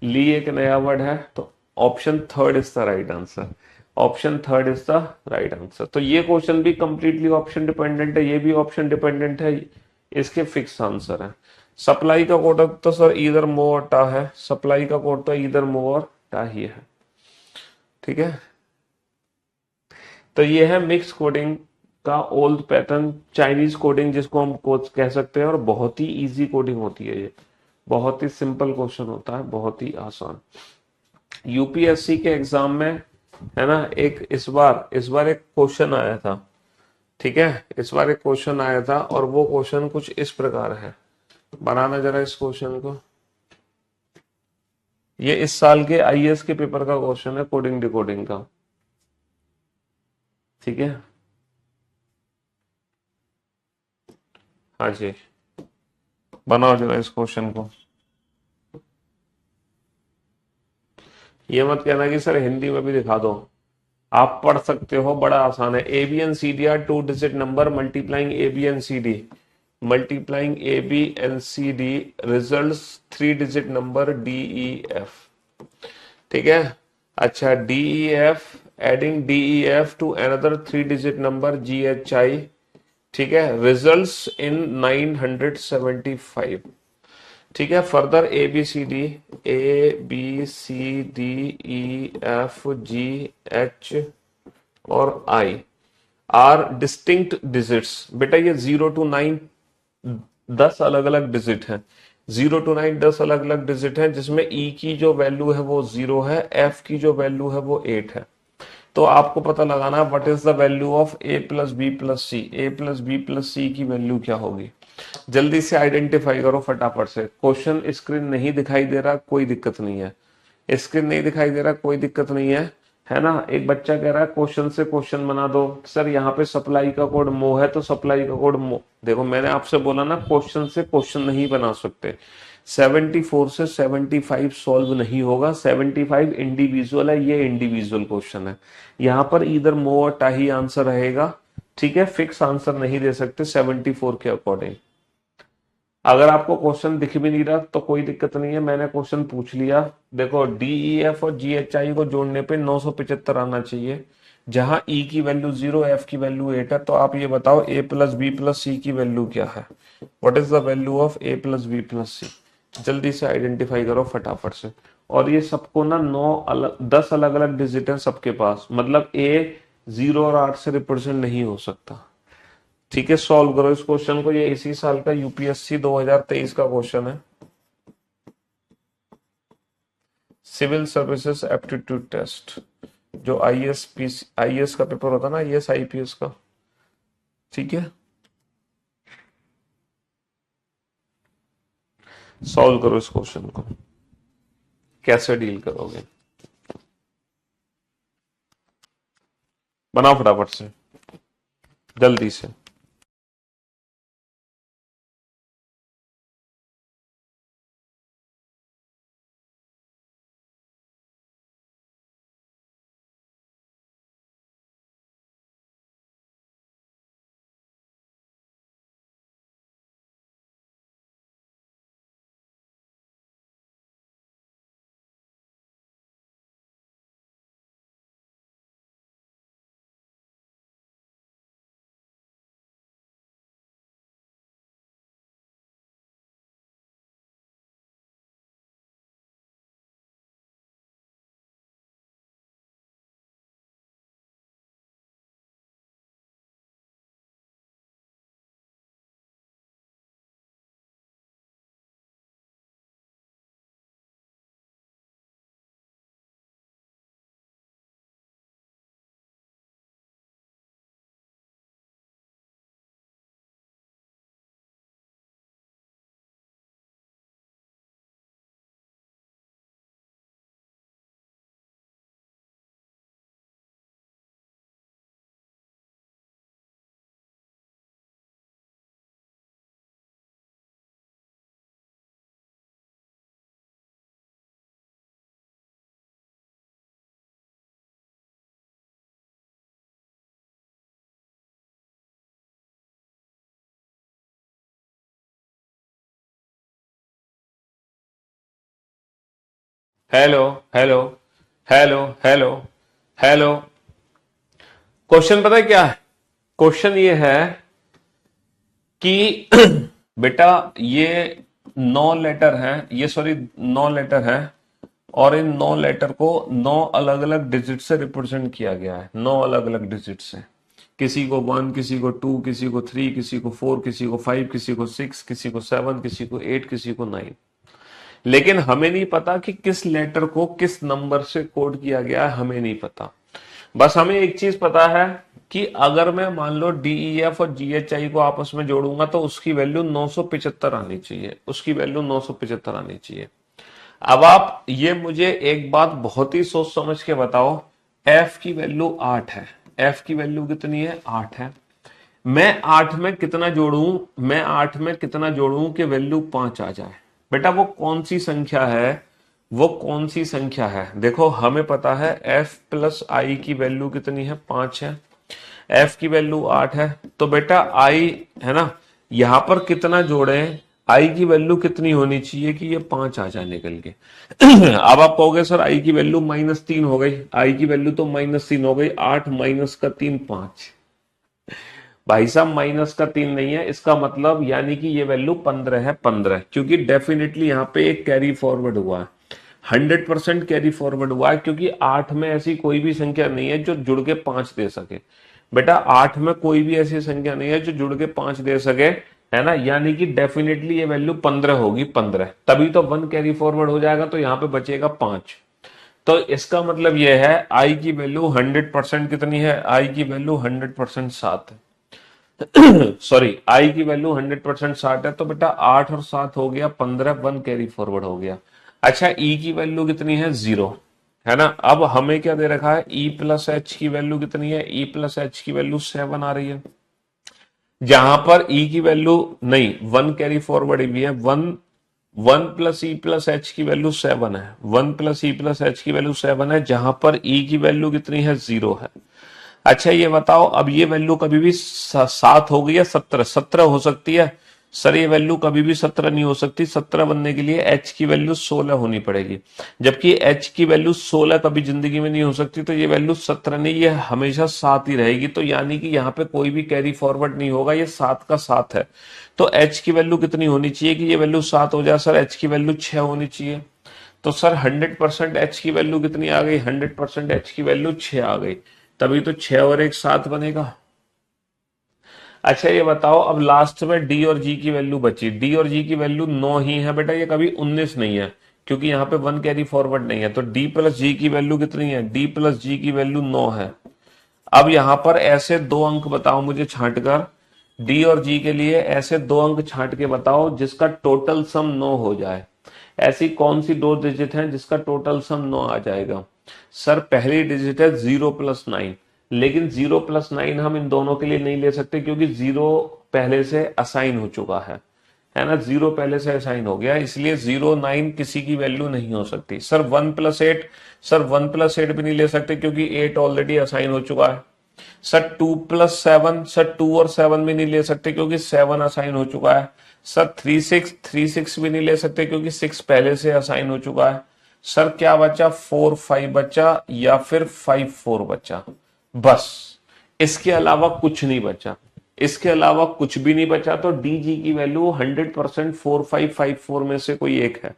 Speaker 1: ली एक नया वर्ड है। तो option third is the right answer. Option third is the right answer. तो ये क्वेश्चन भी कंप्लीटली ऑप्शन डिपेंडेंट है, ये भी ऑप्शन डिपेंडेंट है, इसके फिक्स आंसर है। सप्लाई का कोड तो सर इधर मो और टा है, सप्लाई का कोड तो इधर मो और टा ही है। ठीक है, तो ये है मिक्स कोडिंग का ओल्ड पैटर्न, चाइनीज कोडिंग जिसको हम कोड कह सकते हैं, और बहुत ही इजी कोडिंग होती है ये, बहुत ही सिंपल क्वेश्चन होता है, बहुत ही आसान। यूपीएससी के एग्जाम में, है ना, एक इस बार एक क्वेश्चन आया था ठीक है, इस बार एक क्वेश्चन आया था और वो क्वेश्चन कुछ इस प्रकार है, बनाना जरा इस क्वेश्चन को। ये इस साल के आईएएस के पेपर का क्वेश्चन है, कोडिंग डिकोडिंग का। ठीक है, हाँ जी, बनाओ जरा इस क्वेश्चन को। ये मत कहना कि सर हिंदी में भी दिखा दो, आप पढ़ सकते हो, बड़ा आसान है। A B and C D are two digit number multiplying A B and C D, multiplying A B and C D result three digit number D E F. ठीक है, अच्छा, D E F adding D E F to another three digit number G H I. ठीक है, results in 975। ठीक है, further ABCD H और I are distinct digits. बेटा ये 0 to 9 10 अलग अलग डिजिट हैं, 0 to 9 10 अलग अलग डिजिट हैं, जिसमें E की जो वैल्यू है वो 0 है, F की जो वैल्यू है वो 8 है। तो आपको पता लगाना है what is the value of A plus B plus C, A plus B plus C की वैल्यू क्या होगी। जल्दी से आइडेंटिफाई करो फटाफट से। क्वेश्चन स्क्रीन नहीं दिखाई दे रहा, कोई दिक्कत नहीं है, स्क्रीन नहीं दिखाई दे रहा, कोई दिक्कत नहीं है ना। एक बच्चा कह रहा है क्वेश्चन से क्वेश्चन बना दो। सर यहाँ पे सप्लाई का कोड मो है, तो सप्लाई का कोड मो, देखो मैंने आपसे बोला ना क्वेश्चन से क्वेश्चन नहीं बना सकते। 74 से 75 सॉल्व नहीं होगा, 75 इंडिविजुअल है, ये इंडिविजुअल क्वेश्चन है। यहाँ पर इधर मो और टाही आंसर रहेगा। ठीक है, फिक्स आंसर नहीं दे सकते 74 के अकॉर्डिंग। अगर आपको क्वेश्चन दिख भी नहीं रहा तो कोई दिक्कत नहीं है, मैंने क्वेश्चन पूछ लिया। देखो DEF और GHI को जोड़ने पे 975 आना चाहिए। जहां E की वैल्यू 0, F की वैल्यू 8 है, तो आप ये बताओ A plus B plus C की वैल्यू क्या है। What is the value of A plus B plus C, जल्दी से आइडेंटिफाई करो फटाफट से। और ये सबको ना 10 अलग अलग डिजिट है सबके पास, मतलब A 0 और 8 से रिप्रेजेंट नहीं हो सकता। ठीक है, सॉल्व करो इस क्वेश्चन को, ये इसी साल का यूपीएससी 2023 का क्वेश्चन है, सिविल सर्विसेज एप्टीट्यूड टेस्ट, जो आईएएस का पेपर होता है ना, आईएएस आईपीएस का। ठीक है, सॉल्व करो इस क्वेश्चन को, कैसे डील करोगे, बनाओ फटाफट से, जल्दी से। Hello hello hello hello hello, question पता है क्या है? क्वेश्चन ये है कि बेटा ये 9 लेटर है, ये सॉरी 9 लेटर है, और इन 9 लेटर को 9 अलग अलग डिजिट से रिप्रेजेंट किया गया है, 9 अलग अलग डिजिट से। किसी को 1, किसी को 2, किसी को 3, किसी को 4, किसी को 5, किसी को 6, किसी को 7, किसी को 8, किसी को 9। लेकिन हमें नहीं पता कि किस लेटर को किस नंबर से कोड किया गया है, हमें नहीं पता। बस हमें एक चीज पता है कि अगर मैं मान लो DEF और GHI को आपस में जोड़ूंगा तो उसकी वैल्यू 975 आनी चाहिए, उसकी वैल्यू 975 आनी चाहिए। अब आप ये मुझे एक बात बहुत ही सोच समझ के बताओ, F की वैल्यू 8 है, F की वैल्यू कितनी है, 8 है। मैं 8 में कितना जोड़ूं, मैं 8 में कितना जोड़ूं कि वैल्यू 5 आ जाए। बेटा वो कौन सी संख्या है, वो कौन सी संख्या है, देखो हमें पता है F प्लस आई की वैल्यू कितनी है, 5 है, F की वैल्यू 8 है, तो बेटा I है ना, यहां पर कितना जोड़े, I की वैल्यू कितनी होनी चाहिए कि ये 5 आ जाए निकल के। अब आप कहोगे सर I की वैल्यू -3 हो गई, I की वैल्यू तो -3 हो गई, 8 माइनस का 3 5। भाई साहब माइनस का 3 नहीं है, इसका मतलब यानी कि ये वैल्यू 15 है, 15, क्योंकि डेफिनेटली यहाँ पे एक कैरी फॉरवर्ड हुआ है, 100% कैरी फॉरवर्ड हुआ है, क्योंकि 8 में ऐसी कोई भी संख्या नहीं है जो जुड़ के 5 दे सके। बेटा 8 में कोई भी ऐसी संख्या नहीं है जो जुड़ के 5 दे सके, है ना, यानी कि डेफिनेटली ये वैल्यू 15 होगी, 15 तभी तो 1 कैरी फॉरवर्ड हो जाएगा, तो यहाँ पे बचेगा 5। तो इसका मतलब यह है आई की वैल्यू 100% कितनी है, आई की वैल्यू 100% 7 है। सॉरी, आई की वैल्यू 100% 60 है, तो बेटा 8 और 7 हो गया 15, 1 कैरी फॉरवर्ड हो गया। अच्छा ई की वैल्यू कितनी है, 0, है ना। अब हमें क्या दे रखा है, ई प्लस एच की वैल्यू कितनी है, ई प्लस एच की वैल्यू 7 आ रही है, जहां पर ई की वैल्यू नहीं 1 कैरी फॉरवर्ड भी है, 1 प्लस ई प्लस एच की वैल्यू 7 है, 1 प्लस ई प्लस एच की वैल्यू 7 है, जहां पर ई की वैल्यू कितनी है, 0 है। अच्छा ये बताओ, अब ये वैल्यू कभी भी 7 होगी या 17, 17 हो सकती है, सर ये वैल्यू कभी भी 17 नहीं हो सकती, 17 बनने के लिए एच की वैल्यू 16 होनी पड़ेगी, जबकि एच की वैल्यू 16 कभी जिंदगी में नहीं हो सकती, तो ये वैल्यू 17 नहीं, ये हमेशा 7 ही रहेगी, तो यानी कि यहाँ पे कोई भी कैरी फॉरवर्ड नहीं होगा, ये 7 का 7 है। तो एच की वैल्यू कितनी होनी चाहिए कि ये वैल्यू 7 हो जाए, सर एच की वैल्यू 6 होनी चाहिए। तो सर 100% एच की वैल्यू कितनी आ गई, 100% एच की वैल्यू 6 आ गई, तभी तो 6 और 1 7 बनेगा। अच्छा ये बताओ, अब लास्ट में डी और जी की वैल्यू बची, डी और जी की वैल्यू 9 ही है बेटा, ये कभी 19 नहीं है, क्योंकि यहाँ पे 1 कैरी फॉरवर्ड नहीं है, तो डी प्लस जी की वैल्यू कितनी है, डी प्लस जी की वैल्यू 9 है। अब यहां पर ऐसे 2 अंक बताओ मुझे छांट कर, डी और जी के लिए ऐसे 2 अंक छांट के बताओ जिसका टोटल सम 9 हो जाए। ऐसी कौन सी 2 डिजिट है जिसका टोटल सम 9 आ जाएगा। सर पहली डिजिट है 0 + 9, लेकिन 0 + 9 हम इन दोनों के लिए नहीं ले सकते, क्योंकि 0 पहले से असाइन हो चुका है ना, 0 पहले से असाइन हो गया, इसलिए 0 9 किसी की वैल्यू नहीं हो सकती। सर 1 + 8, सर 1 + 8 भी नहीं ले सकते, क्योंकि 8 ऑलरेडी असाइन हो चुका है। सर 2 + 7, सर 2 और 7 भी नहीं ले सकते, क्योंकि 7 असाइन हो चुका है। सर 3 6 भी नहीं ले सकते, क्योंकि 6 पहले से असाइन हो चुका है। सर क्या बचा, 4 5 बचा, या फिर 5 4 बचा, बस इसके अलावा कुछ नहीं बचा, इसके अलावा कुछ भी नहीं बचा, तो डी जी की वैल्यू 100% 4 5 5 4 में से कोई एक है।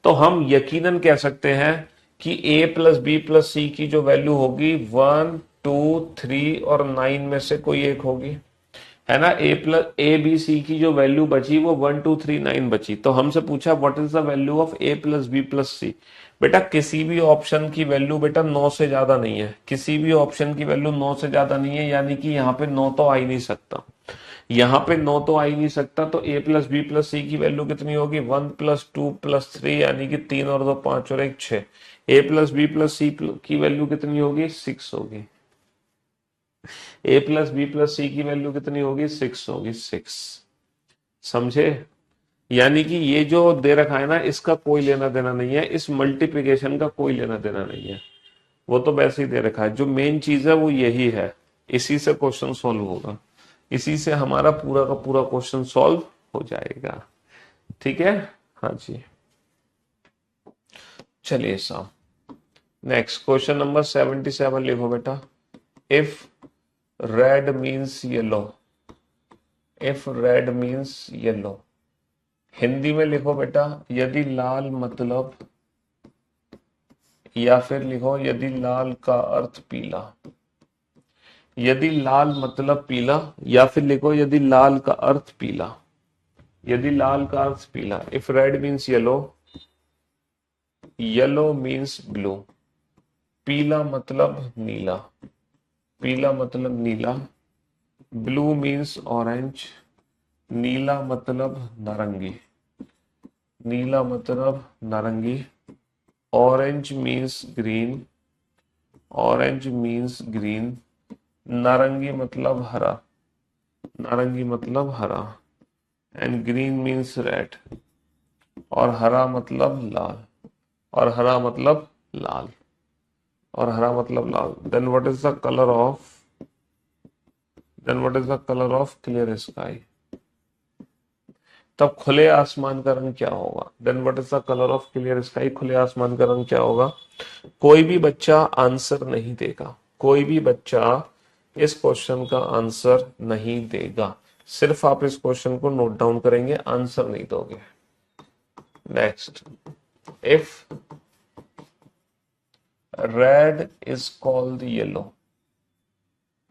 Speaker 1: तो हम यकीनन कह सकते हैं कि a plus B plus C की जो वैल्यू होगी 1 2 3 और 9 में से कोई एक होगी, है ना। ए बी सी की जो वैल्यू बची वो 1 2 3 9 बची, तो हमसे पूछा what is the value of a plus B plus C. बेटा किसी भी ऑप्शन की वैल्यू बेटा 9 से ज्यादा नहीं है, किसी भी ऑप्शन की वैल्यू 9 से ज्यादा नहीं है, यानी कि यहाँ पे 9 तो आ ही नहीं सकता, यहाँ पे 9 तो आ ही नहीं सकता, तो a plus B plus C की वैल्यू कितनी होगी, 1 + 2 + 3, यानी कि 3 और 2 5 और 1 6। a plus B plus C की वैल्यू कितनी होगी, 6 होगी। a plus B plus C की वैल्यू कितनी होगी, 6 होगी, 6। समझे, यानी कि ये जो दे रखा है ना, इसका कोई लेना देना नहीं है, इस मल्टीप्लिकेशन का कोई लेना देना नहीं है, वो तो वैसे ही दे रखा है। जो मेन चीज है वो यही है, इसी से क्वेश्चन सॉल्व होगा, इसी से हमारा पूरा का पूरा क्वेश्चन सॉल्व हो जाएगा, ठीक है। हाँ जी, चलिए साहब नेक्स्ट क्वेश्चन नंबर 77 लिखो बेटा। If red means yellow, if red means yellow, Hindi में लिखो बेटा यदि लाल मतलब, या फिर लिखो यदि लाल का अर्थ पीला, यदि लाल मतलब पीला, या फिर लिखो यदि लाल का अर्थ पीला, यदि लाल का अर्थ पीला। If red means yellow, yellow means blue, पीला मतलब नीला, पीला मतलब नीला, ब्लू मीन्स ऑरेंज, नीला मतलब नारंगी, नीला मतलब नारंगी, orange means green, orange means green, नारंगी मतलब हरा, नारंगी मतलब हरा, एंड ग्रीन मीन्स रेड, और हरा मतलब लाल, और हरा मतलब लाल, और हरा मतलब लाल। Then what is the colour of, then what is the colour of clear sky? तब खुले आसमान का रंग क्या होगा? Then what is the colour of clear sky? खुले आसमान का रंग क्या होगा? कोई भी बच्चा आंसर नहीं देगा, कोई भी बच्चा इस क्वेश्चन का आंसर नहीं देगा, सिर्फ आप इस क्वेश्चन को नोट डाउन करेंगे, आंसर नहीं दोगे। Next, if red is called yellow,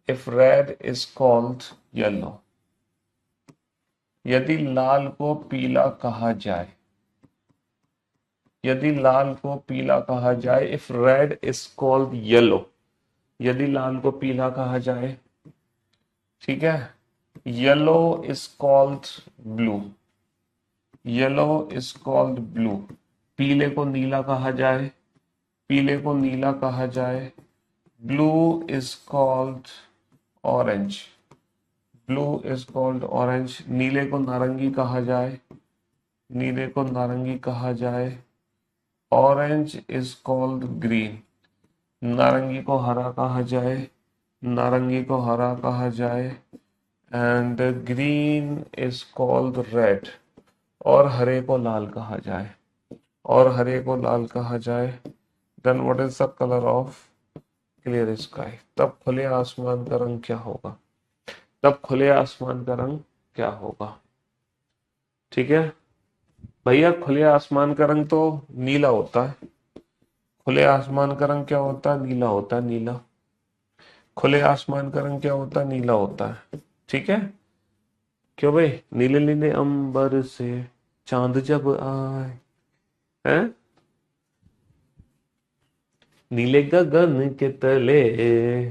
Speaker 1: if red is called yellow, यदि लाल को पीला कहा जाए, यदि लाल को पीला कहा जाए, if red is called yellow, यदि लाल को पीला कहा जाए, ठीक है, yellow is called blue, yellow is called blue, पीले को नीला कहा जाए, पीले को नीला कहा जाए, blue is called orange, blue is called orange, नीले को नारंगी कहा जाए, नीले को नारंगी कहा जाए, ऑरेंज इज कॉल्ड ग्रीन, नारंगी को हरा कहा जाए, नारंगी को हरा कहा जाए, and green is called red, और हरे को लाल कहा जाए, और हरे को लाल कहा जाए। Then what is the colour of clear sky? तब खुले आसमान का रंग क्या होगा? तब खुले आसमान का रंग क्या होगा? ठीक है भैया, खुले आसमान का रंग तो नीला होता है, खुले आसमान का रंग क्या होता है? नीला होता है, नीला। खुले आसमान का रंग क्या होता है? नीला होता है, ठीक है। क्यों भाई? नीले नीले अंबर से चांद जब आए, हैं? नीले गगन के तले।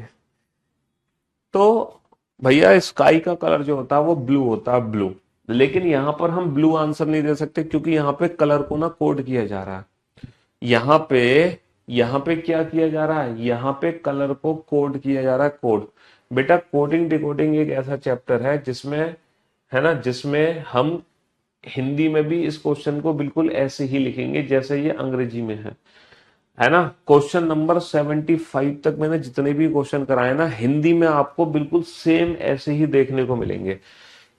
Speaker 1: तो भैया स्काई का कलर जो होता है वो ब्लू होता है, ब्लू। लेकिन यहां पर हम ब्लू आंसर नहीं दे सकते क्योंकि यहाँ पे कलर को ना कोड किया जा रहा है। यहाँ पे यहाँ पे क्या किया जा रहा है? यहाँ पे कलर को कोड किया जा रहा है, कोड। बेटा कोडिंग डिकोडिंग एक ऐसा चैप्टर है जिसमें, है ना, जिसमें हम हिंदी में भी इस क्वेश्चन को बिल्कुल ऐसे ही लिखेंगे जैसे ये अंग्रेजी में है ना। क्वेश्चन नंबर 75 तक मैंने जितने भी क्वेश्चन कराए ना, हिंदी में आपको बिल्कुल सेम ऐसे ही देखने को मिलेंगे।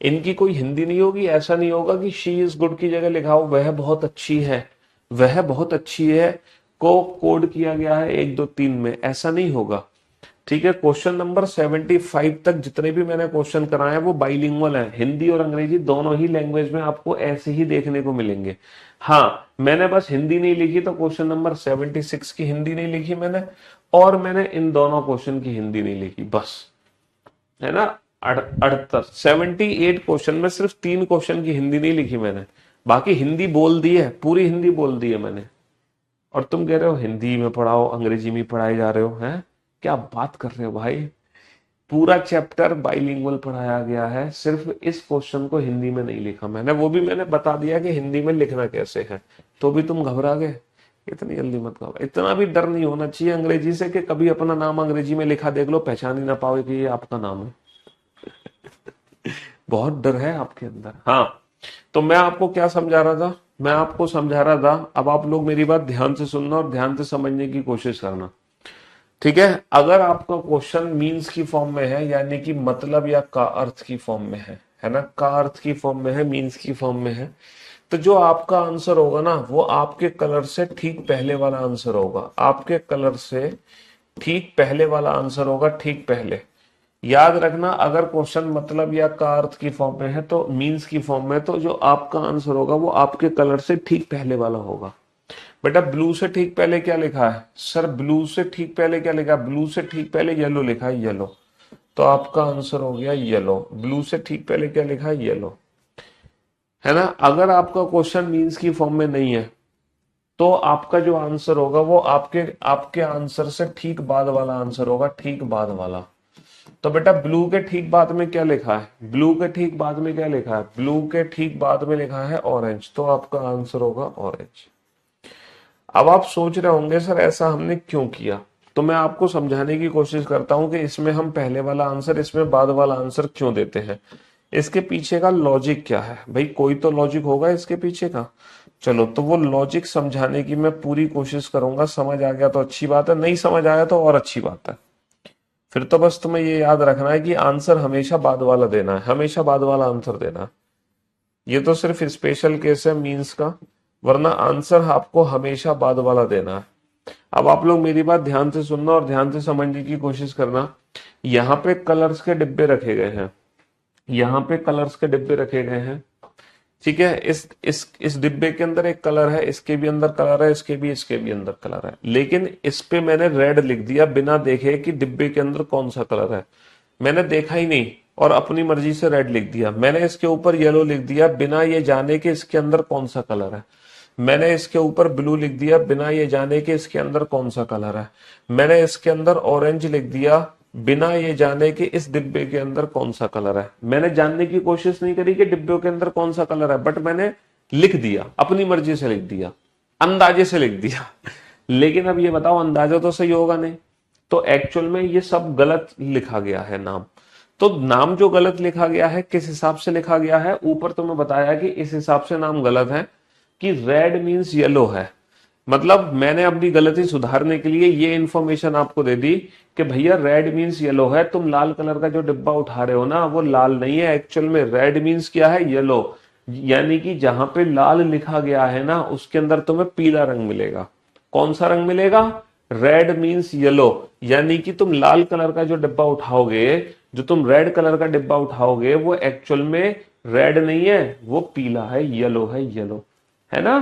Speaker 1: इनकी कोई हिंदी नहीं होगी, ऐसा नहीं होगा कि शी इज गुड की जगह लिखा हो वह बहुत अच्छी है, वह बहुत अच्छी है को कोड किया गया है 1 2 3 में, ऐसा नहीं होगा। ठीक है, क्वेश्चन नंबर 75 तक जितने भी मैंने क्वेश्चन कराए हैं वो बाइलिंगुअल है, हिंदी और अंग्रेजी दोनों ही लैंग्वेज में आपको ऐसे ही देखने को मिलेंगे। हाँ, मैंने बस हिंदी नहीं लिखी तो क्वेश्चन नंबर 76 की हिंदी नहीं लिखी मैंने, और मैंने इन दोनों क्वेश्चन की हिंदी नहीं लिखी, बस, है ना। 78 क्वेश्चन में सिर्फ 3 क्वेश्चन की हिंदी नहीं लिखी मैंने, बाकी हिंदी बोल दी है, पूरी हिंदी बोल दी है मैंने। और तुम कह रहे हो हिंदी में पढ़ाओ, अंग्रेजी में पढ़ाए जा रहे हो, हैं? क्या बात कर रहे हो भाई? पूरा चैप्टर बाइलिंगुअल पढ़ाया गया है, सिर्फ इस क्वेश्चन को हिंदी में नहीं लिखा मैंने, वो भी मैंने बता दिया कि हिंदी में लिखना कैसे है। तो भी तुम घबरा गए? इतनी जल्दी मत घबरा, इतना भी डर नहीं होना चाहिए अंग्रेजी से कि कभी अपना नाम अंग्रेजी में लिखा देख लो, पहचान ही ना पाओ कि ये आपका नाम है। बहुत डर है आपके अंदर। हाँ, तो मैं आपको क्या समझा रहा था? मैं आपको समझा रहा था, अब आप लोग मेरी बात ध्यान से सुनना और ध्यान से समझने की कोशिश करना, ठीक है। अगर आपका क्वेश्चन मीन्स की फॉर्म में है, यानी कि मतलब या का अर्थ की फॉर्म में है ना, का अर्थ की फॉर्म में है, मीन्स की फॉर्म में है, तो जो आपका आंसर होगा ना वो आपके कलर से ठीक पहले वाला आंसर होगा, आपके कलर से ठीक पहले वाला आंसर होगा, ठीक पहले। याद रखना, अगर क्वेश्चन मतलब या का अर्थ की फॉर्म में है तो मीन्स की फॉर्म में, तो जो आपका आंसर होगा वो आपके कलर से ठीक पहले वाला होगा। बेटा ब्लू से ठीक पहले क्या लिखा है? सर ब्लू से ठीक पहले क्या लिखा है? ब्लू से ठीक पहले येलो लिखा है, येलो। तो आपका आंसर हो गया येलो। ब्लू से ठीक पहले क्या लिखा है? येलो, है ना। अगर आपका क्वेश्चन मीन्स की फॉर्म में नहीं है तो आपका जो आंसर होगा वो आपके आपके आंसर से ठीक बाद वाला आंसर होगा, ठीक बाद वाला। तो बेटा ब्लू के ठीक बाद में क्या लिखा है, ब्लू के ठीक बाद में क्या लिखा है, ब्लू के ठीक बाद में लिखा है ऑरेंज, तो आपका आंसर होगा ऑरेंज। अब आप सोच रहे होंगे सर ऐसा हमने क्यों किया, तो मैं आपको समझाने की कोशिश करता हूं कि इसमें हम पहले वाला आंसर इसमें बाद वाला आंसर क्यों देते हैं, इसके पीछे का लॉजिक क्या है। भाई कोई तो लॉजिक होगा इसके पीछे का। चलो तो वो लॉजिक समझाने की मैं पूरी कोशिश करूंगा, समझ आ गया तो अच्छी बात है, नहीं समझ आया तो और अच्छी बात है। फिर तो बस तुम्हें ये याद रखना है कि आंसर हमेशा बाद वाला देना है, हमेशा बाद वाला आंसर देना है। ये तो सिर्फ स्पेशल केस है मींस का, वरना आंसर आपको हमेशा बाद वाला देना है। अब आप लोग मेरी बात ध्यान से सुनना और ध्यान से समझने की कोशिश करना। यहाँ पे कलर्स के डिब्बे रखे गए हैं, यहाँ पे कलर्स के डिब्बे रखे गए हैं, ठीक है। इस डिब्बे के अंदर एक कलर है, इसके भी अंदर कलर है, इसके भी अंदर कलर है, लेकिन इस पे मैंने रेड लिख दिया बिना देखे कि डिब्बे के अंदर कौन सा कलर है। मैंने देखा ही नहीं और अपनी मर्जी से रेड लिख दिया। मैंने इसके ऊपर येलो लिख दिया बिना ये जाने कि इसके अंदर कौन सा कलर है। मैंने इसके ऊपर ब्लू लिख दिया बिना ये जाने कि इसके अंदर कौन सा कलर है। मैंने इसके अंदर ऑरेंज लिख दिया बिना ये जाने कि इस डिब्बे के अंदर कौन सा कलर है। मैंने जानने की कोशिश नहीं करी कि डिब्बे के अंदर कौन सा कलर है, बट मैंने लिख दिया, अपनी मर्जी से लिख दिया, अंदाजे से लिख दिया। लेकिन अब ये बताओ अंदाजा तो सही होगा नहीं, तो एक्चुअल में ये सब गलत लिखा गया है नाम। तो नाम जो गलत लिखा गया है किस हिसाब से लिखा गया है, ऊपर तुम्हें बताया कि इस हिसाब से नाम गलत है कि रेड मीन्स येलो है। मतलब मैंने अपनी गलती सुधारने के लिए ये इंफॉर्मेशन आपको दे दी कि भैया रेड मीन्स येलो है, तुम लाल कलर का जो डिब्बा उठा रहे हो ना वो लाल नहीं है, एक्चुअल में रेड मीन्स क्या है, येलो। यानी कि जहां पे लाल लिखा गया है ना उसके अंदर तुम्हें पीला रंग मिलेगा। कौन सा रंग मिलेगा, रेड मीन्स येलो। यानी कि तुम लाल कलर का जो डिब्बा उठाओगे, जो तुम रेड कलर का डिब्बा उठाओगे वो एक्चुअल में रेड नहीं है, वो पीला है, येलो है, येलो है ना।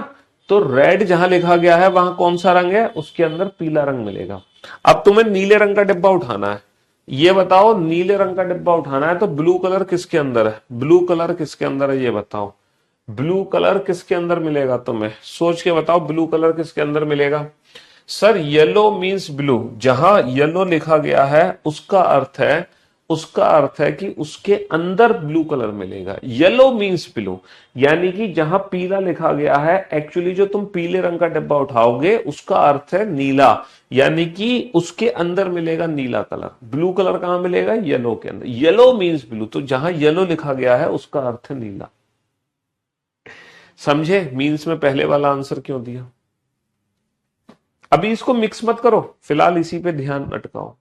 Speaker 1: तो रेड जहां लिखा गया है वहां कौन सा रंग है, उसके अंदर पीला रंग मिलेगा। अब तुम्हें नीले रंग का डिब्बा उठाना है, ये बताओ नीले रंग का डिब्बा उठाना है तो ब्लू कलर किसके अंदर है, ब्लू कलर किसके अंदर है ये बताओ, ब्लू कलर किसके अंदर मिलेगा, तुम्हें सोच के बताओ ब्लू कलर किसके अंदर मिलेगा। सर येलो मीन्स ब्लू, जहां येलो लिखा गया है उसका अर्थ है कि उसके अंदर ब्लू कलर मिलेगा। येलो मीन्स ब्लू, यानी कि जहां पीला लिखा गया है एक्चुअली जो तुम पीले रंग का डिब्बा उठाओगे उसका अर्थ है नीला, यानी कि उसके अंदर मिलेगा नीला कलर। ब्लू कलर कहां मिलेगा, येलो के अंदर। येलो मीन्स ब्लू, तो जहां येलो लिखा गया है उसका अर्थ है नीला। समझे मीन्स में पहले वाला आंसर क्यों दिया। अभी इसको मिक्स मत करो, फिलहाल इसी पे ध्यान अटकाओ,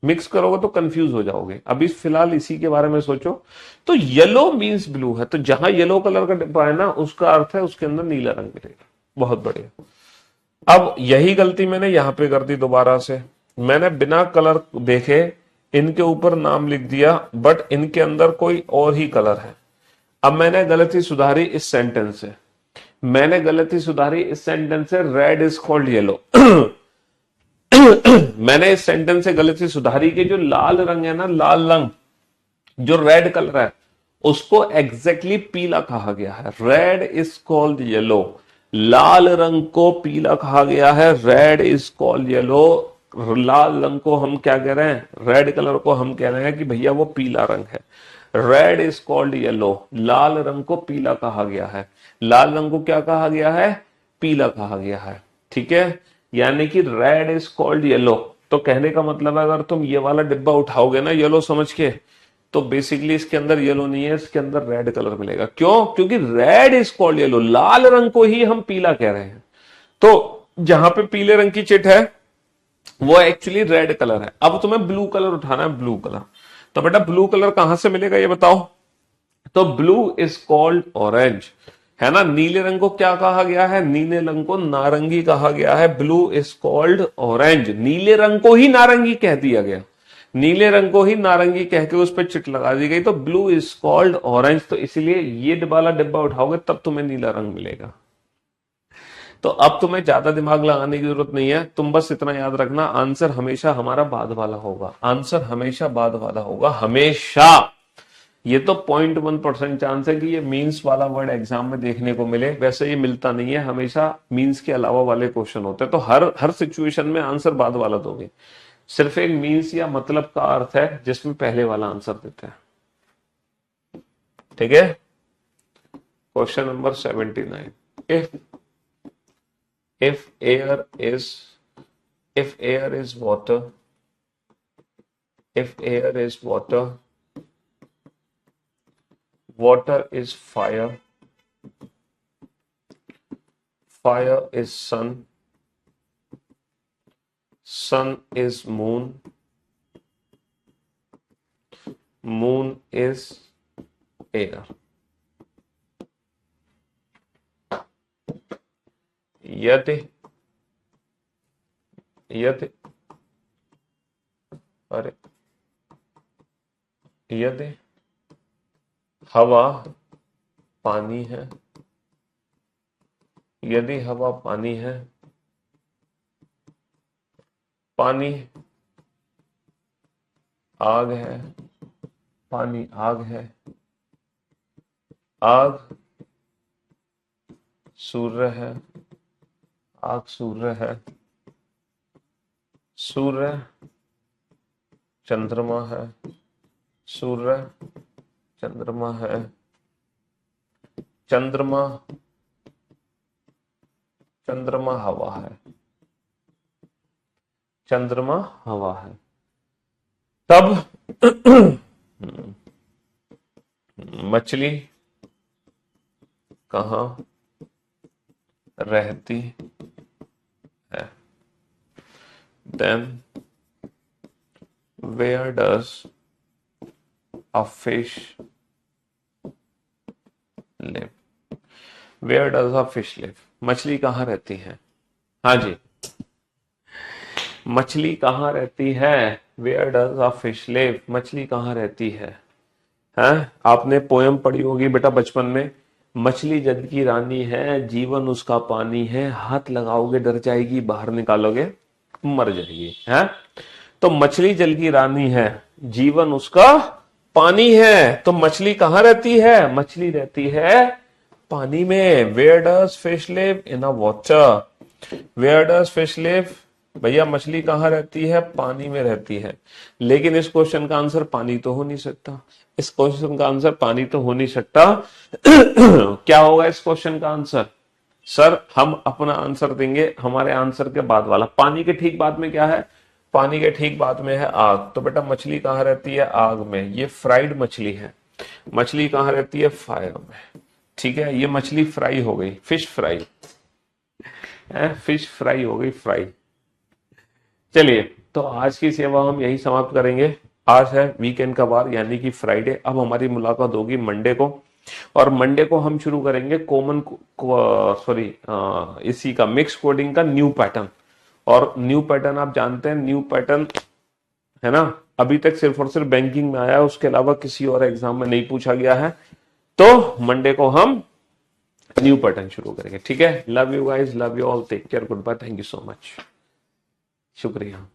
Speaker 1: मिक्स करोगे तो कंफ्यूज हो जाओगे। अभी फिलहाल इसी के बारे में सोचो। तो येलो मीन्स ब्लू है, तो जहां येलो कलर का डिब्बा है ना उसका अर्थ है उसके अंदर नीला रंग मिलेगा। बहुत बढ़िया। अब यही गलती मैंने यहां पे कर दी दोबारा से, मैंने बिना कलर देखे इनके ऊपर नाम लिख दिया बट इनके अंदर कोई और ही कलर है। अब मैंने गलती सुधारी इस सेंटेंस से, मैंने गलती सुधारी इस सेंटेंस से, रेड इज कॉल्ड येलो। मैंने इस सेंटेंस से गलती सुधारी कि जो लाल रंग है ना, लाल रंग जो रेड कलर है उसको एग्जैक्टली पीला कहा गया है। रेड इज कॉल्ड येलो, लाल रंग को पीला कहा गया है, रेड इज कॉल्ड येलो। लाल रंग को हम क्या कह रहे हैं, रेड कलर को हम कह रहे हैं कि भैया वो पीला रंग है। रेड इज कॉल्ड येलो, लाल रंग को पीला कहा गया है। लाल रंग को क्या कहा गया है, पीला कहा गया है, ठीक है। यानी कि रेड इज कॉल्ड येलो, तो कहने का मतलब है अगर तुम ये वाला डिब्बा उठाओगे ना येलो समझ के, तो बेसिकली इसके अंदर येलो नहीं है, इसके अंदर रेड कलर मिलेगा। क्यों, क्योंकि रेड इज कॉल्ड येलो, लाल रंग को ही हम पीला कह रहे हैं। तो जहां पे पीले रंग की चिट है वो एक्चुअली रेड कलर है। अब तुम्हें ब्लू कलर उठाना है, ब्लू कलर, तो बेटा ब्लू कलर कहां से मिलेगा ये बताओ। तो ब्लू इज कॉल्ड ऑरेंज, है ना। नीले रंग को क्या कहा गया है, नीले रंग को नारंगी कहा गया है। ब्लू इज कॉल्ड ऑरेंज, नीले रंग को ही नारंगी कह दिया गया, नीले रंग को ही नारंगी कह के उस पर चिट लगा दी गई। तो ब्लू इज कॉल्ड ऑरेंज, तो इसलिए ये वाला डिब्बा उठाओगे तब तुम्हें नीला रंग मिलेगा। तो अब तुम्हें ज्यादा दिमाग लगाने की जरूरत नहीं है, तुम बस इतना याद रखना आंसर हमेशा हमारा बाद वाला होगा, आंसर हमेशा बाद वाला होगा, हमेशा। ये तो 0.1% चांस है कि ये मीन्स वाला वर्ड एग्जाम में देखने को मिले, वैसे ये मिलता नहीं है, हमेशा मीन्स के अलावा वाले क्वेश्चन होते हैं। तो हर सिचुएशन में आंसर बाद वाला दोगे। सिर्फ एक मीन्स या मतलब का अर्थ है जिसमें पहले वाला आंसर देते हैं। ठीक है, question number 79। if air is if air is water if air is water, water is fire, fire is sun, sun is moon, moon is air। यदि यदि अरे यदि हवा पानी है, यदि हवा पानी है, पानी आग है, पानी आग है, आग सूर्य है, आग सूर्य है, सूर्य चंद्रमा है, सूर्य चंद्रमा है, चंद्रमा चंद्रमा हवा है, चंद्रमा हवा है। तब मछली कहाँ रहती है? Then where does a fish live? Where does a fish live? मछली कहाँ रहती है? हाँ जी, मछली कहाँ रहती है? Where does a fish live? मछली कहाँ रहती है? हैं? आपने पोयम पढ़ी होगी बेटा बचपन में, मछली जल की रानी है, जीवन उसका पानी है, हाथ लगाओगे डर जाएगी, बाहर निकालोगे मर जाएगी। हैं? तो मछली जल की रानी है, जीवन उसका पानी है, तो मछली कहाँ रहती है? मछली रहती है पानी में। Where does fish live? In a water। Where does fish live? भैया मछली कहाँ रहती है? पानी में रहती है। लेकिन इस क्वेश्चन का आंसर पानी तो हो नहीं सकता, इस क्वेश्चन का आंसर पानी तो हो नहीं सकता। क्या होगा इस क्वेश्चन का आंसर? सर हम अपना आंसर देंगे हमारे आंसर के बाद वाला। पानी के ठीक बाद में क्या है? पानी के ठीक बाद में है आग। तो बेटा मछली कहाँ रहती है? आग में। ये फ्राइड मछली है। मछली कहाँ रहती है? फायर में। ठीक है, ये मछली फ्राई हो गई, फिश फ्राई, फिश फ्राई हो गई, फ्राई। चलिए, तो आज की सेवा हम यही समाप्त करेंगे। आज है वीकेंड का वार यानी कि फ्राइडे। अब हमारी मुलाकात होगी मंडे को, और मंडे को हम शुरू करेंगे इसी का मिक्स कोडिंग का न्यू पैटर्न। और न्यू पैटर्न आप जानते हैं, न्यू पैटर्न है ना, अभी तक सिर्फ और सिर्फ बैंकिंग में आया है, उसके अलावा किसी और एग्जाम में नहीं पूछा गया है। तो मंडे को हम न्यू पैटर्न शुरू करेंगे। ठीक है, love you guys, love you all, take care, good bye, thank you so much, शुक्रिया।